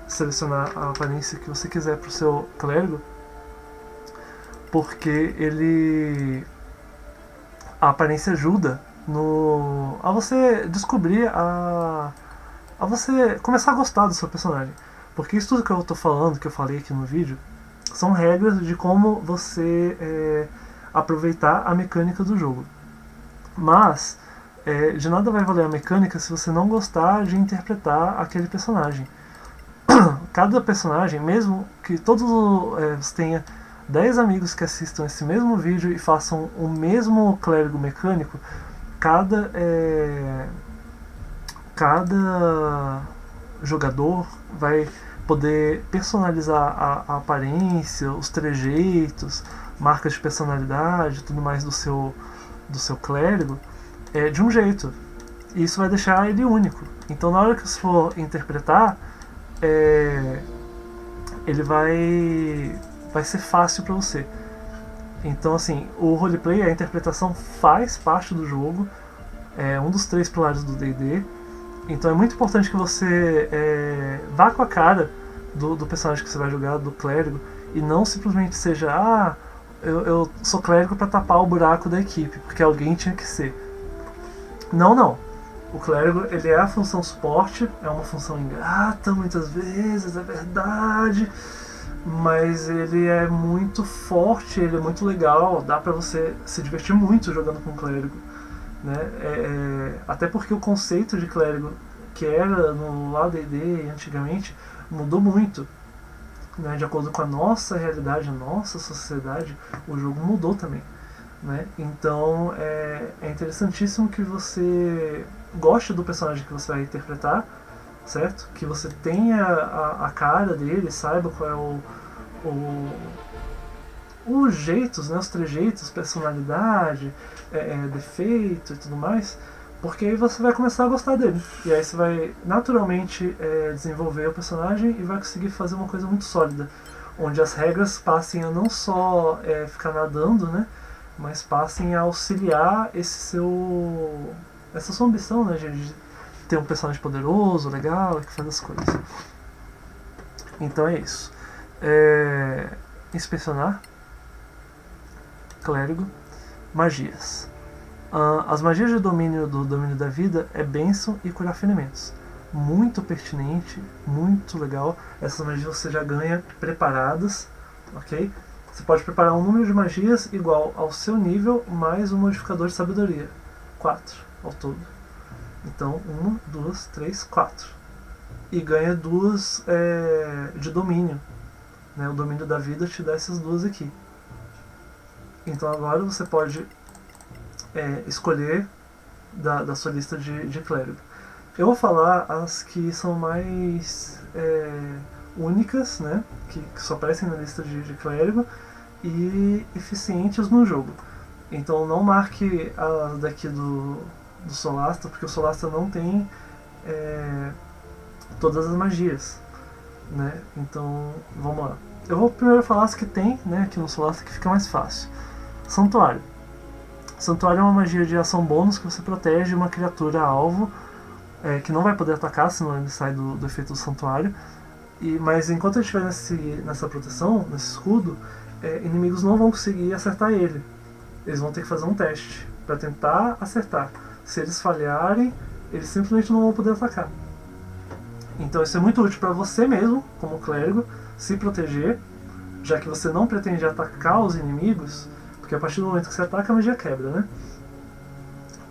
selecionar a aparência que você quiser pro seu clérigo, porque a aparência ajuda a você descobrir, a você começar a gostar do seu personagem. Porque isso tudo que eu tô falando, que eu falei aqui no vídeo, são regras de como você aproveitar a mecânica do jogo. Mas de nada vai valer a mecânica se você não gostar de interpretar aquele personagem. Cada personagem, mesmo que todos você tenha 10 amigos que assistam esse mesmo vídeo e façam o mesmo clérigo mecânico, cada jogador vai poder personalizar a aparência, os trejeitos, marcas de personalidade, tudo mais do seu clérigo de um jeito. E isso vai deixar ele único. Então na hora que você for interpretar, ele vai ser fácil para você. Então assim, o roleplay, a interpretação faz parte do jogo, é um dos 3 pilares do D&D. Então é muito importante que você vá com a cara do personagem que você vai jogar, do clérigo, e não simplesmente seja, eu sou clérigo para tapar o buraco da equipe, porque alguém tinha que ser. Não. O clérigo, ele é a função suporte, é uma função ingrata muitas vezes, é verdade, mas ele é muito forte, ele é muito legal, dá pra você se divertir muito jogando com clérigo, né? Até porque o conceito de clérigo que era no AD&D antigamente mudou muito, né? De acordo com a nossa realidade, a nossa sociedade, o jogo mudou também, né? Então é interessantíssimo que você goste do personagem que você vai interpretar, certo? Que você tenha a cara dele, saiba qual é os jeitos, né? Os trejeitos, personalidade, defeito e tudo mais, porque aí você vai começar a gostar dele. E aí você vai naturalmente desenvolver o personagem e vai conseguir fazer uma coisa muito sólida, onde as regras passem a não só ficar nadando, né? Mas passem a auxiliar essa sua ambição, né, de ter um personagem poderoso, legal, que faz as coisas. Então é isso. Inspecionar, clérigo, magias. As magias de domínio do domínio da vida é bênção e curar ferimentos. Muito pertinente, muito legal. Essas magias você já ganha preparadas, ok? Você pode preparar um número de magias igual ao seu nível mais um modificador de sabedoria. 4 ao todo. Então, 1, 2, 3, 4. E ganha 2 de domínio. Né? O domínio da vida te dá essas 2 aqui. Então agora você pode escolher da sua lista de clérigo. Eu vou falar as que são mais únicas, né? Que só aparecem na lista de clérigo e eficientes no jogo. Então não marque as daqui do Solasta, porque o Solasta não tem todas as magias, né? Então vamos lá. Eu vou primeiro falar as que tem, né, aqui no Solasta, que fica mais fácil. Santuário. Santuário é uma magia de ação bônus que você protege uma criatura alvo que não vai poder atacar, senão ele sai do efeito do santuário. Mas enquanto ele estiver nessa proteção, nesse escudo, inimigos não vão conseguir acertar ele. Eles vão ter que fazer um teste para tentar acertar. Se eles falharem, eles simplesmente não vão poder atacar. Então isso é muito útil para você mesmo, como clérigo, se proteger, já que você não pretende atacar os inimigos, porque a partir do momento que você ataca, a magia quebra, né?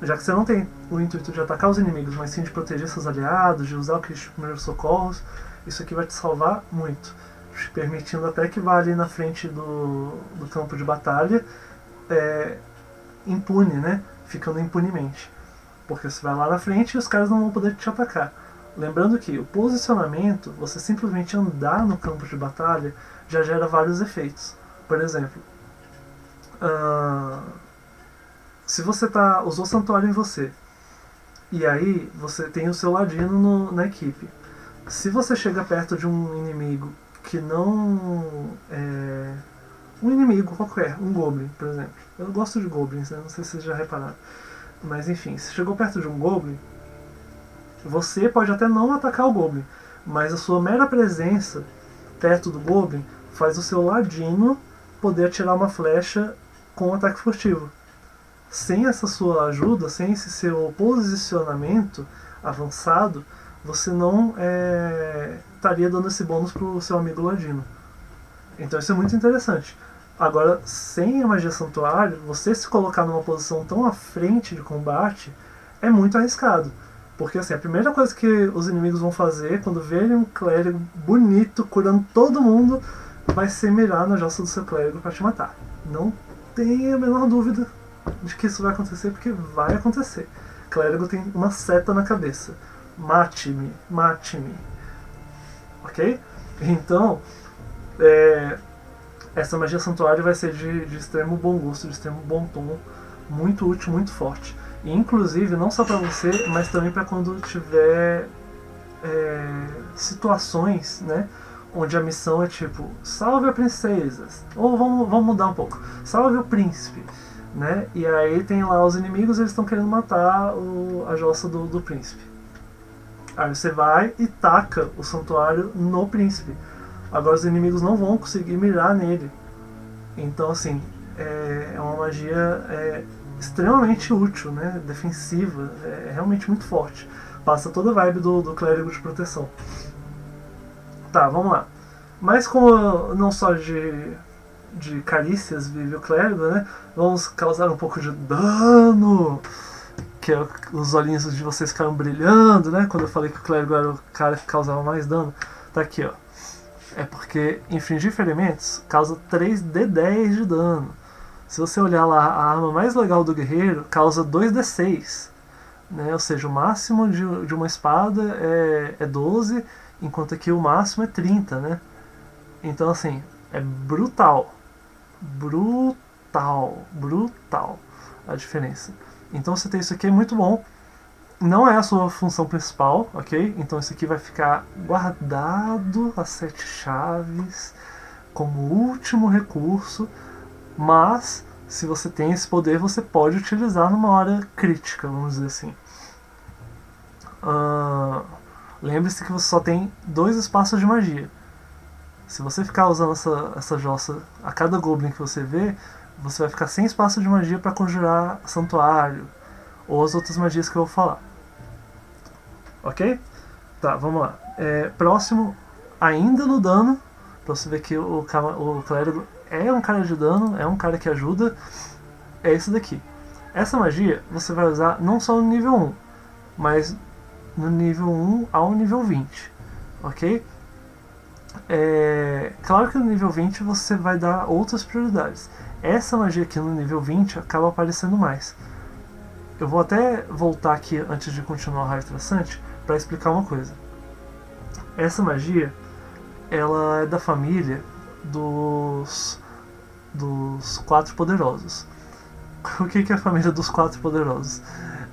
Já que você não tem o intuito de atacar os inimigos, mas sim de proteger seus aliados, de usar o kit de primeiros socorros, isso aqui vai te salvar muito, permitindo até que vá ali na frente do campo de batalha impune, né? Ficando impunemente. porque você vai lá na frente e os caras não vão poder te atacar. Lembrando que o posicionamento, você simplesmente andar no campo de batalha, já gera vários efeitos. Por exemplo, se você usou santuário em você, e aí você tem o seu ladino na equipe. Se você chega perto de um inimigo que não é um inimigo qualquer, um goblin, por exemplo. Eu gosto de goblins, né? Não sei se vocês já repararam. Mas enfim, se chegou perto de um goblin, você pode até não atacar o goblin, mas a sua mera presença perto do goblin faz o seu ladino poder atirar uma flecha com um ataque furtivo. Sem essa sua ajuda, sem esse seu posicionamento avançado, você não estaria dando esse bônus pro seu amigo ladino. Então isso é muito interessante. Agora, sem a magia santuário, você se colocar numa posição tão à frente de combate é muito arriscado. Porque assim, a primeira coisa que os inimigos vão fazer quando verem um clérigo bonito, curando todo mundo, vai ser mirar na jossa do seu clérigo para te matar. Não tenha a menor dúvida de que isso vai acontecer, porque vai acontecer. Clérigo tem uma seta na cabeça. Mate-me, mate-me. Ok? Então, essa magia santuário vai ser de extremo bom gosto, de extremo bom tom, muito útil, muito forte. E, inclusive, não só para você, mas também para quando tiver situações, né, onde a missão é tipo, salve a princesa, ou vamos mudar um pouco, salve o príncipe, né? E aí tem lá os inimigos, eles estão querendo matar a jossa do príncipe. Aí você vai e taca o santuário no príncipe. Agora os inimigos não vão conseguir mirar nele. Então assim, é uma magia extremamente útil, né? Defensiva, é realmente muito forte. Passa toda a vibe do clérigo de proteção. Tá, vamos lá. Mas como não só de carícias vive o clérigo, né? Vamos causar um pouco de dano. Que os olhinhos de vocês ficaram brilhando, né? Quando eu falei que o clérigo era o cara que causava mais dano. Tá aqui, ó. É porque infligir ferimentos causa 3d10 de dano. Se você olhar lá, a arma mais legal do guerreiro causa 2d6. Né? Ou seja, o máximo de uma espada é 12, enquanto aqui o máximo é 30, né? Então assim, é brutal. Brutal a diferença. Então você tem isso aqui, é muito bom. Não é a sua função principal, ok? Então isso aqui vai ficar guardado as 7 chaves como último recurso, mas se você tem esse poder, você pode utilizar numa hora crítica, vamos dizer assim. Lembre-se que você só tem 2 espaços de magia. Se você ficar usando essa jossa a cada goblin que você vê, você vai ficar sem espaço de magia para conjurar santuário ou as outras magias que eu vou falar. Ok? Tá, vamos lá. Próximo, ainda no dano, pra você ver que o clérigo é um cara de dano, é um cara que ajuda, é esse daqui. Essa magia você vai usar não só no nível 1, mas no nível 1 ao nível 20. Ok? Claro que no nível 20 você vai dar outras prioridades. Essa magia aqui no nível 20 acaba aparecendo mais. Eu vou até voltar aqui antes de continuar o raio traçante para explicar uma coisa. Essa magia, ela é da família dos 4 poderosos. O que é a família dos 4 poderosos?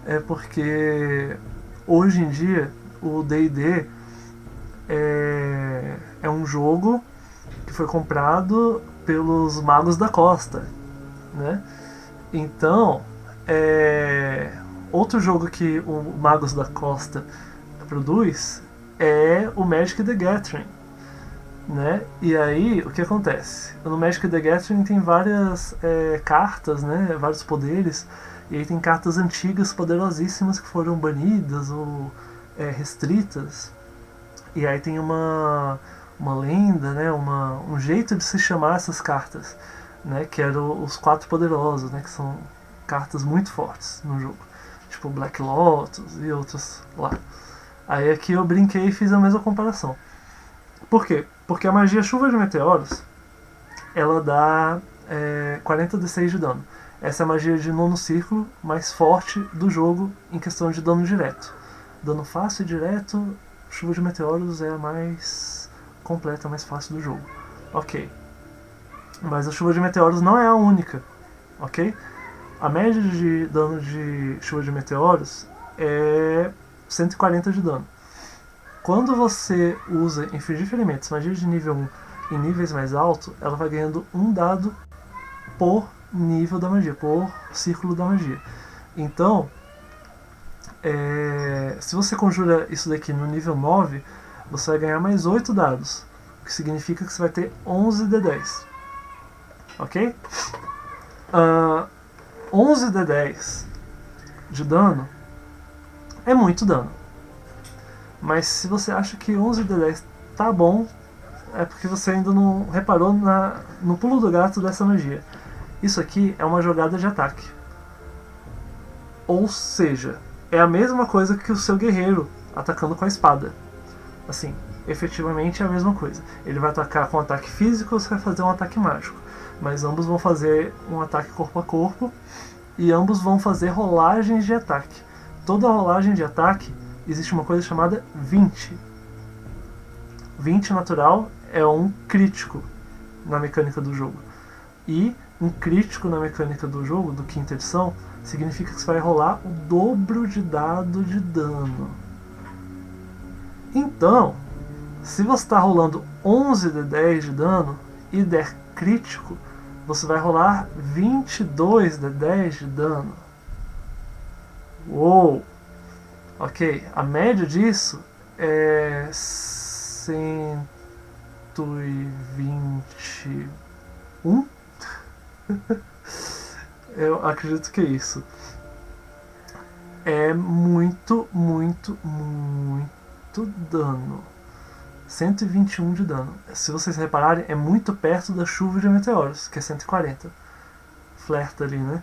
É porque hoje em dia o D&D é um jogo que foi comprado pelos Magos da Costa, né? Então, outro jogo que o Magos da Costa produz é o Magic the Gathering, né? E aí, o que acontece? No Magic the Gathering tem várias cartas, né? Vários poderes, e aí tem cartas antigas poderosíssimas que foram banidas ou restritas. E aí tem uma lenda, né? Um jeito de se chamar essas cartas, né? Que eram os 4 poderosos, né? Que são cartas muito fortes no jogo, tipo Black Lotus e outras lá. Aí aqui eu brinquei e fiz a mesma comparação. Por quê? Porque a magia Chuva de Meteoros, ela dá 40d6 de dano. Essa é a magia de nono círculo mais forte do jogo em questão de dano direto. Dano fácil e direto, chuva de meteoros é a mais completa, a mais fácil do jogo. Ok. Mas a chuva de meteoros não é a única. Ok? A média de dano de chuva de meteoros é 140 de dano. Quando você usa infligir ferimentos, magia de nível 1 em níveis mais altos, ela vai ganhando um dado por nível da magia, por círculo da magia. Então, se você conjura isso daqui no nível 9, você vai ganhar mais 8 dados, o que significa que você vai ter 11 D10. Ok? 11 D10 de dano é muito dano. Mas se você acha que 11 D10 tá bom, é porque você ainda não reparou no pulo do gato dessa magia. Isso aqui é uma jogada de ataque. Ou seja, é a mesma coisa que o seu guerreiro atacando com a espada. Assim, efetivamente é a mesma coisa. Ele vai atacar com um ataque físico ou você vai fazer um ataque mágico. Mas ambos vão fazer um ataque corpo a corpo e ambos vão fazer rolagens de ataque. Toda rolagem de ataque existe uma coisa chamada 20. 20 natural é um crítico na mecânica do jogo. E um crítico na mecânica do jogo, do quinta edição, significa que você vai rolar o dobro de dado de dano. Então, se você está rolando 11 de 10 de dano e der crítico, você vai rolar 22 de 10 de dano. Uou! Ok, a média disso é 121? Eu acredito que é isso. É muito, muito, muito dano. 121 de dano. Se vocês repararem, é muito perto da chuva de meteoros, que é 140. Flerta ali, né?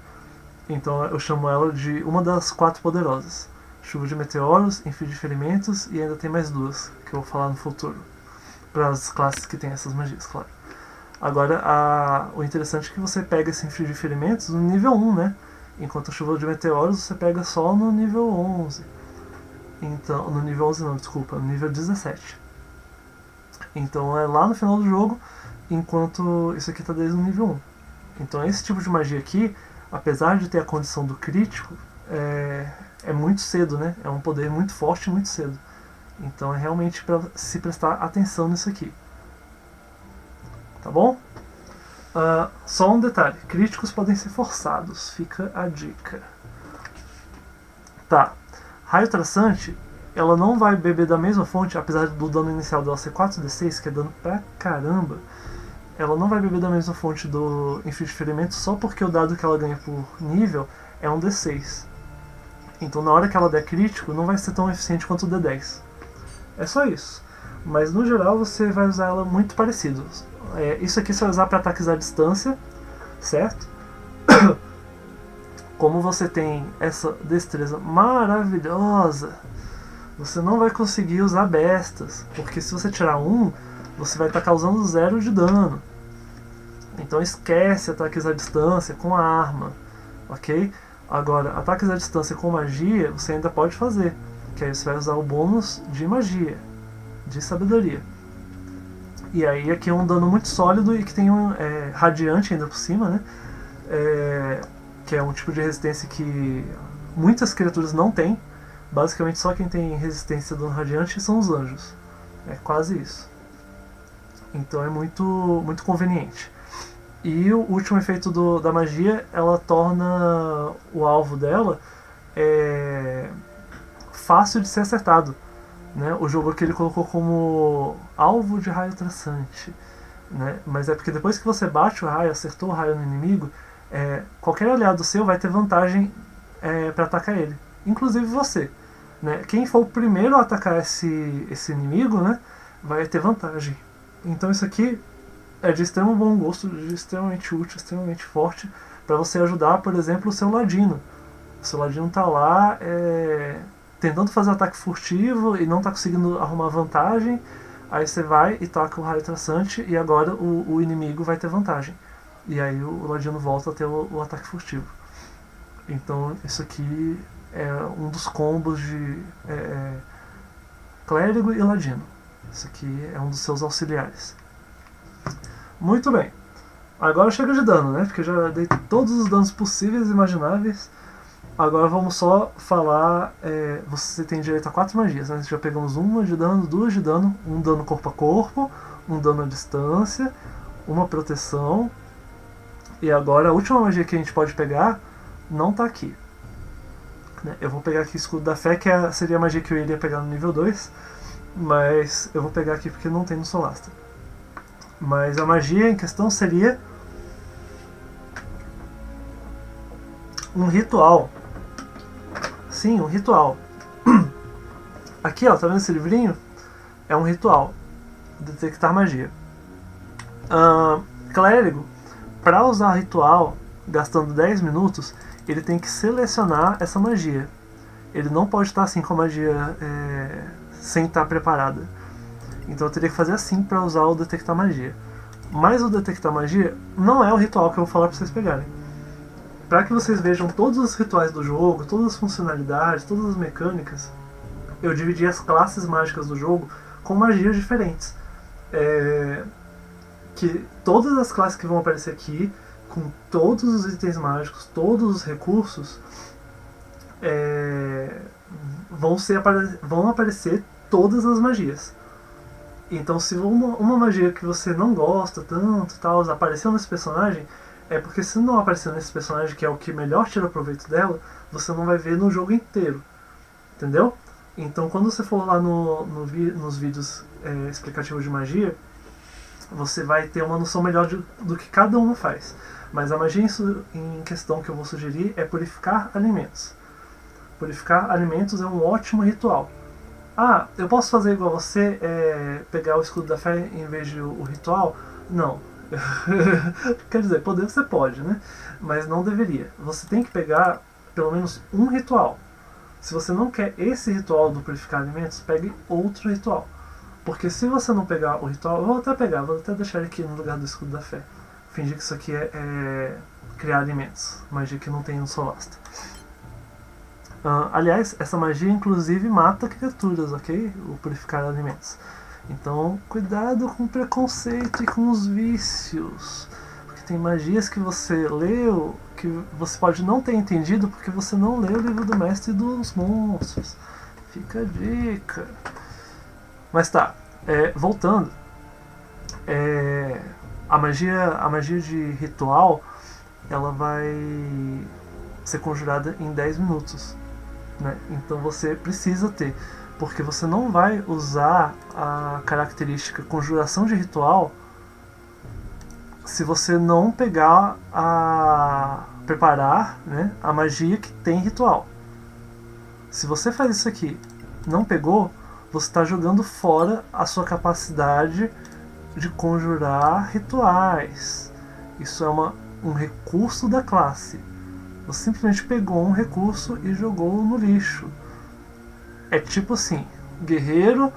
Então eu chamo ela de uma das 4 poderosas. Chuva de meteoros, infligir ferimentos e ainda tem mais 2, que eu vou falar no futuro. Para as classes que tem essas magias, claro. Agora, o interessante é que você pega esse infligir ferimentos no nível 1, né? Enquanto a chuva de meteoros você pega só no nível 11. Então, no nível 11 não, desculpa, no nível 17. Então é lá no final do jogo, enquanto isso aqui está desde o nível 1. Então esse tipo de magia aqui, apesar de ter a condição do crítico, é muito cedo, né? É um poder muito forte muito cedo. Então é realmente para se prestar atenção nisso aqui. Tá bom? Só um detalhe, críticos podem ser forçados, fica a dica. Tá, raio traçante, ela não vai beber da mesma fonte, apesar do dano inicial dela ser 4d6, que é dano pra caramba. Ela não vai beber da mesma fonte do infligir ferimento só porque o dado que ela ganha por nível é um d6. Então na hora que ela der crítico, não vai ser tão eficiente quanto o d10. É só isso. Mas no geral você vai usar ela muito parecido. Isso aqui você vai usar para ataques à distância, certo? Como você tem essa destreza maravilhosa, você não vai conseguir usar bestas, porque se você tirar 1, você vai estar causando 0 de dano. Então esquece ataques à distância com a arma, ok? Agora, ataques à distância com magia você ainda pode fazer, que aí você vai usar o bônus de magia, de sabedoria. E aí aqui é um dano muito sólido e que tem um radiante ainda por cima, né? Que é um tipo de resistência que muitas criaturas não têm. Basicamente só quem tem resistência a dano radiante são os anjos. É quase isso. Então é muito, muito conveniente. E o último efeito da magia, ela torna o alvo dela fácil de ser acertado. Né? O jogo aqui ele colocou como alvo de raio traçante. Né? Mas é porque depois que você bate o raio, acertou o raio no inimigo, qualquer aliado seu vai ter vantagem para atacar ele. Inclusive você. Né? Quem for o primeiro a atacar esse inimigo, né, vai ter vantagem. Então isso aqui é de extremo bom gosto, de extremamente útil, extremamente forte para você ajudar, por exemplo, o seu ladino. O seu ladino está lá tentando fazer ataque furtivo e não está conseguindo arrumar vantagem. Aí você vai e taca o raio traçante e agora o inimigo vai ter vantagem. e aí o ladino volta a ter o ataque furtivo. Então isso aqui é um dos combos de clérigo e ladino. Isso aqui é um dos seus auxiliares. Muito bem. Agora chega de dano, né? Porque já dei todos os danos possíveis e imagináveis. Agora vamos só falar... você tem direito a 4 magias, né? Já pegamos 1 de dano, 2 de dano, 1 dano corpo a corpo, 1 dano à distância, 1 proteção. E agora a última magia que a gente pode pegar não tá aqui. Eu vou pegar aqui Escudo da Fé, que seria a magia que eu iria pegar no nível 2. Mas eu vou pegar aqui porque não tem no Solasta. Mas a magia em questão seria um ritual. Sim, um ritual. Aqui, ó, tá vendo esse livrinho? É um ritual. Detectar magia. Clérigo, para usar ritual, gastando 10 minutos, ele tem que selecionar essa magia. Ele não pode estar assim com a magia sem estar preparada. Então eu teria que fazer assim para usar o Detectar Magia. Mas o Detectar Magia não é o ritual que eu vou falar para vocês pegarem. Para que vocês vejam todos os rituais do jogo, todas as funcionalidades, todas as mecânicas, eu dividi as classes mágicas do jogo com magias diferentes. Que todas as classes que vão aparecer aqui, com todos os itens mágicos, todos os recursos, vão aparecer todas as magias. Então se uma magia que você não gosta tanto tal, apareceu nesse personagem, é porque se não aparecer nesse personagem, que é o que melhor tira proveito dela, você não vai ver no jogo inteiro. Entendeu? Então quando você for lá nos vídeos explicativos de magia, você vai ter uma noção melhor do que cada uma faz. Mas a magia em questão que eu vou sugerir é purificar alimentos. Purificar alimentos é um ótimo ritual. Ah, eu posso fazer igual você, pegar o Escudo da Fé em vez de o ritual? Não. Quer dizer, poder você pode, né? Mas não deveria. Você tem que pegar pelo menos um ritual. Se você não quer esse ritual do purificar alimentos, pegue outro ritual. Porque se você não pegar o ritual, eu vou até deixar ele aqui no lugar do Escudo da Fé. Fingir que isso aqui é criar alimentos. Magia que não tem no Solasta. Aliás, essa magia inclusive mata criaturas, ok? O purificar alimentos. Então, cuidado com o preconceito e com os vícios. Porque tem magias que você leu que você pode não ter entendido porque você não leu o livro do Mestre dos Monstros. Fica a dica. Mas tá, voltando. A magia de ritual, ela vai ser conjurada em 10 minutos. Né? Então você precisa ter, porque você não vai usar a característica conjuração de ritual se você não preparar, né, a magia que tem ritual. Se você faz isso aqui, não pegou, você está jogando fora a sua capacidade de conjurar rituais. Isso é um recurso da classe. Você simplesmente pegou um recurso e jogou no lixo. É tipo assim, o guerreiro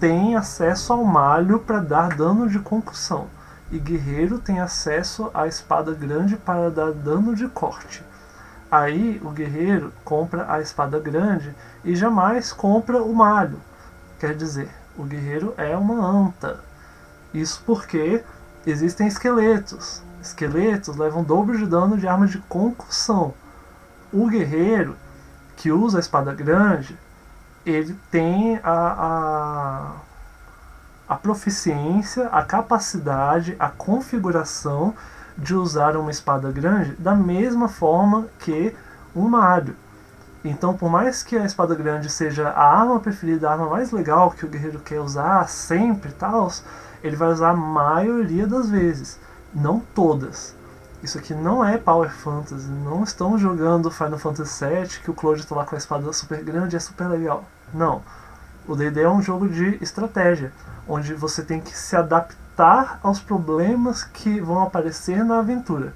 tem acesso ao malho para dar dano de concussão. E guerreiro tem acesso à espada grande para dar dano de corte. Aí o guerreiro compra a espada grande e jamais compra o malho. Quer dizer, o guerreiro é uma anta. Isso porque existem esqueletos. Esqueletos levam dobro de dano de arma de concussão. O guerreiro que usa a espada grande, ele tem a proficiência, a capacidade, a configuração de usar uma espada grande da mesma forma que um mago. Então, por mais que a espada grande seja a arma preferida, a arma mais legal que o guerreiro quer usar sempre, ele vai usar a maioria das vezes. Não todas. Isso aqui não é Power Fantasy. Não estamos jogando Final Fantasy VII que o Cloud está lá com a espada super grande e é super legal. Não. O D&D é um jogo de estratégia, onde você tem que se adaptar aos problemas que vão aparecer na aventura.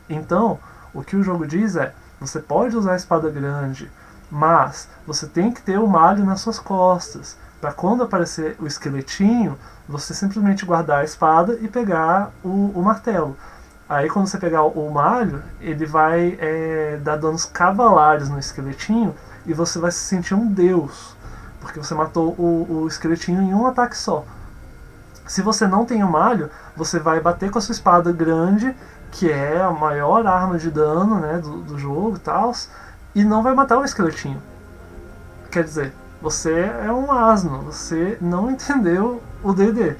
Então, o que o jogo diz é, você pode usar a espada grande, mas você tem que ter o malho nas suas costas, para quando aparecer o esqueletinho, você simplesmente guardar a espada e pegar o martelo. Aí quando você pegar o malho, ele vai dar danos cavalares no esqueletinho e você vai se sentir um deus, porque você matou o esqueletinho em um ataque só. Se você não tem o malho, você vai bater com a sua espada grande, que é a maior arma de dano, né, do jogo e tal, e não vai matar o esqueletinho. Quer dizer, você é um asno, você não entendeu o D&D.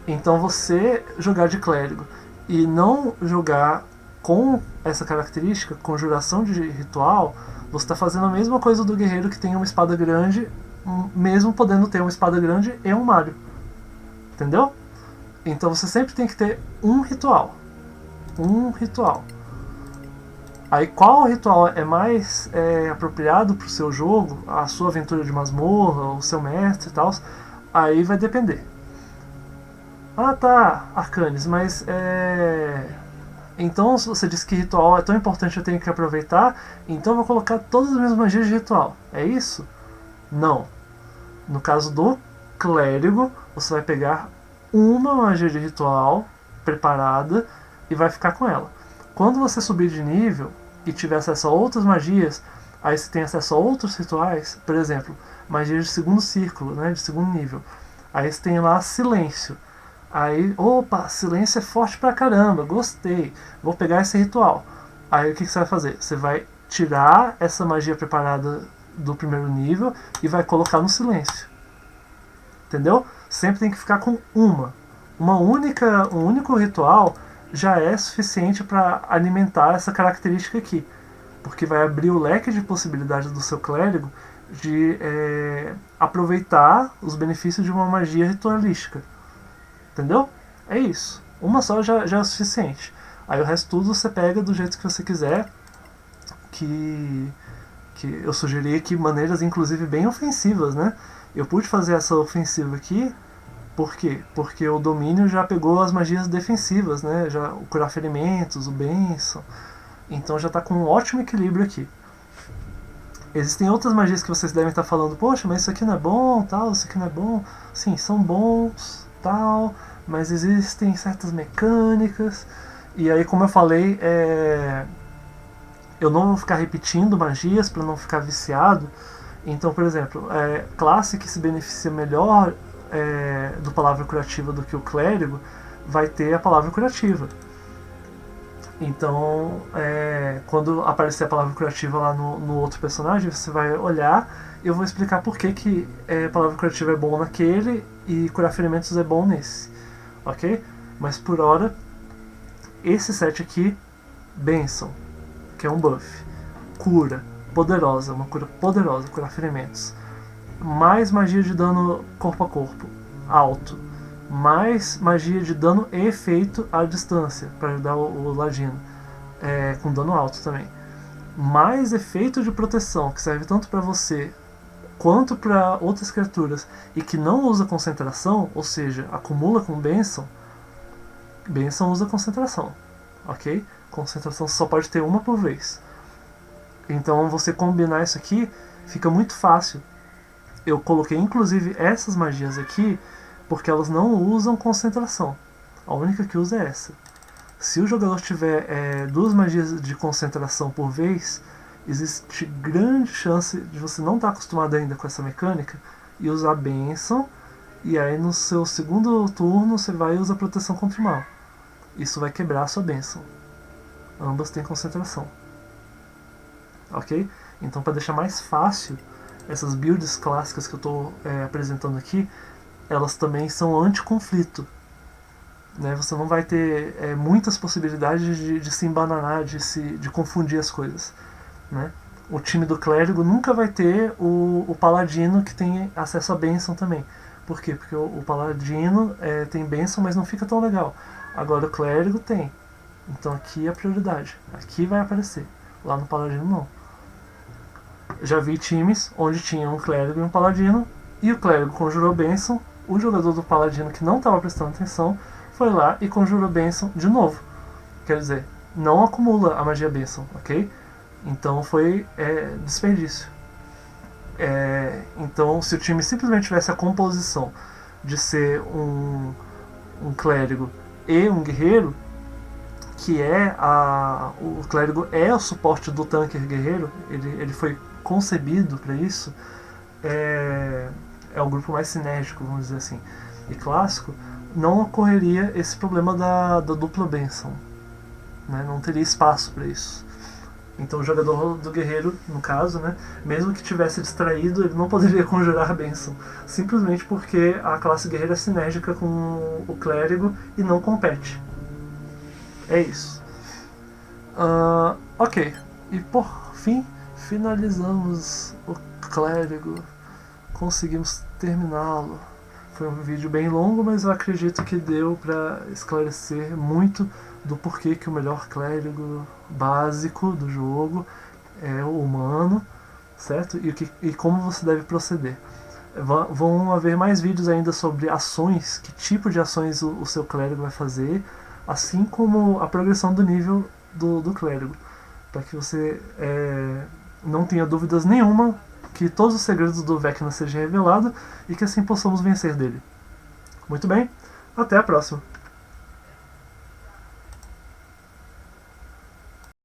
Então você jogar de clérigo e não jogar com essa característica, conjuração de ritual, você está fazendo a mesma coisa do guerreiro que tem uma espada grande, mesmo podendo ter uma espada grande e um malho. Entendeu? Então você sempre tem que ter um ritual. Um ritual. Aí qual ritual é mais apropriado para o seu jogo, a sua aventura de masmorra, o seu mestre e tal, aí vai depender. Ah tá, Arcanes, mas então se você diz que ritual é tão importante, eu tenho que aproveitar, então eu vou colocar todas as minhas magias de ritual. É isso? Não. No caso do clérigo, você vai pegar uma magia de ritual preparada e vai ficar com ela. Quando você subir de nível e tiver acesso a outras magias, aí você tem acesso a outros rituais, por exemplo, magia de segundo círculo, né, de segundo nível. Aí você tem lá silêncio. Aí, opa, silêncio é forte pra caramba, gostei, vou pegar esse ritual. Aí o que você vai fazer? Você vai tirar essa magia preparada do primeiro nível e vai colocar no silêncio. Entendeu? Sempre tem que ficar com um único ritual já é suficiente para alimentar essa característica aqui, porque vai abrir o leque de possibilidades do seu clérigo de aproveitar os benefícios de uma magia ritualística. Entendeu? É isso. Uma só já é o suficiente. Aí o resto tudo você pega do jeito que você quiser, que eu sugeri aqui maneiras inclusive bem ofensivas, né? Eu pude fazer essa ofensiva aqui, por quê? Porque o domínio já pegou as magias defensivas, né? Já, o curar ferimentos, o benção. Então já está com um ótimo equilíbrio aqui. Existem outras magias que vocês devem estar falando, poxa, mas isso aqui não é bom, tal, isso aqui não é bom. Sim, são bons, tal, mas existem certas mecânicas. E aí, como eu falei, eu não vou ficar repetindo magias para não ficar viciado. Então, por exemplo, classe que se beneficia melhor do palavra curativa do que o clérigo vai ter a palavra curativa. Então, quando aparecer a palavra curativa lá no outro personagem, você vai olhar e eu vou explicar por que a palavra curativa é bom naquele e curar ferimentos é bom nesse. Ok? Mas por hora, esse set aqui, bênção, que é um buff. Cura, poderosa, uma cura poderosa, curar ferimentos. Mais magia de dano corpo a corpo, alto. Mais magia de dano e efeito à distância, para ajudar o ladino, com dano alto também. Mais efeito de proteção, que serve tanto para você quanto para outras criaturas e que não usa concentração, ou seja, acumula com bênção. Bênção usa concentração, ok? Concentração só pode ter uma por vez. Então você combinar isso aqui fica muito fácil. Eu coloquei inclusive essas magias aqui porque elas não usam concentração. A única que usa é essa. Se o jogador tiver duas magias de concentração por vez, existe grande chance de você não estar acostumado ainda com essa mecânica e usar bênção, e aí no seu segundo turno você vai usar proteção contra o mal. Isso vai quebrar a sua bênção. Ambas têm concentração. Ok? Então, para deixar mais fácil, essas builds clássicas que eu estou apresentando aqui, elas também são anti-conflito. Né? Você não vai ter muitas possibilidades de se embananar, de confundir as coisas. Né? O time do clérigo nunca vai ter o paladino que tem acesso à bênção também. Por quê? Porque o paladino tem bênção, mas não fica tão legal. Agora o clérigo tem. Então aqui é a prioridade. Aqui vai aparecer. Lá no paladino não. Já vi times onde tinha um clérigo e um paladino, e o clérigo conjurou bênção, o jogador do paladino que não estava prestando atenção foi lá e conjurou bênção de novo. Quer dizer, não acumula a magia bênção, ok? Então foi desperdício. Então, se o time simplesmente tivesse a composição de ser um clérigo e um guerreiro, que o clérigo é o suporte do tanque guerreiro, ele foi concebido para isso, é o grupo mais sinérgico, vamos dizer assim, e clássico, não ocorreria esse problema da dupla bênção, né? Não teria espaço para isso. Então o jogador do guerreiro, no caso, né, mesmo que tivesse distraído, ele não poderia conjurar a bênção, simplesmente porque a classe guerreira é sinérgica com o clérigo e não compete. É isso. Ok, e por fim, finalizamos o clérigo, conseguimos terminá-lo. Foi um vídeo bem longo, mas eu acredito que deu para esclarecer muito do porquê que o melhor clérigo básico do jogo é o humano, certo? E como você deve proceder. Vão haver mais vídeos ainda sobre ações, que tipo de ações o seu clérigo vai fazer, assim como a progressão do nível do clérigo, para que você não tenha dúvidas nenhuma, que todos os segredos do Vecna sejam revelados e que assim possamos vencer dele. Muito bem, até a próxima!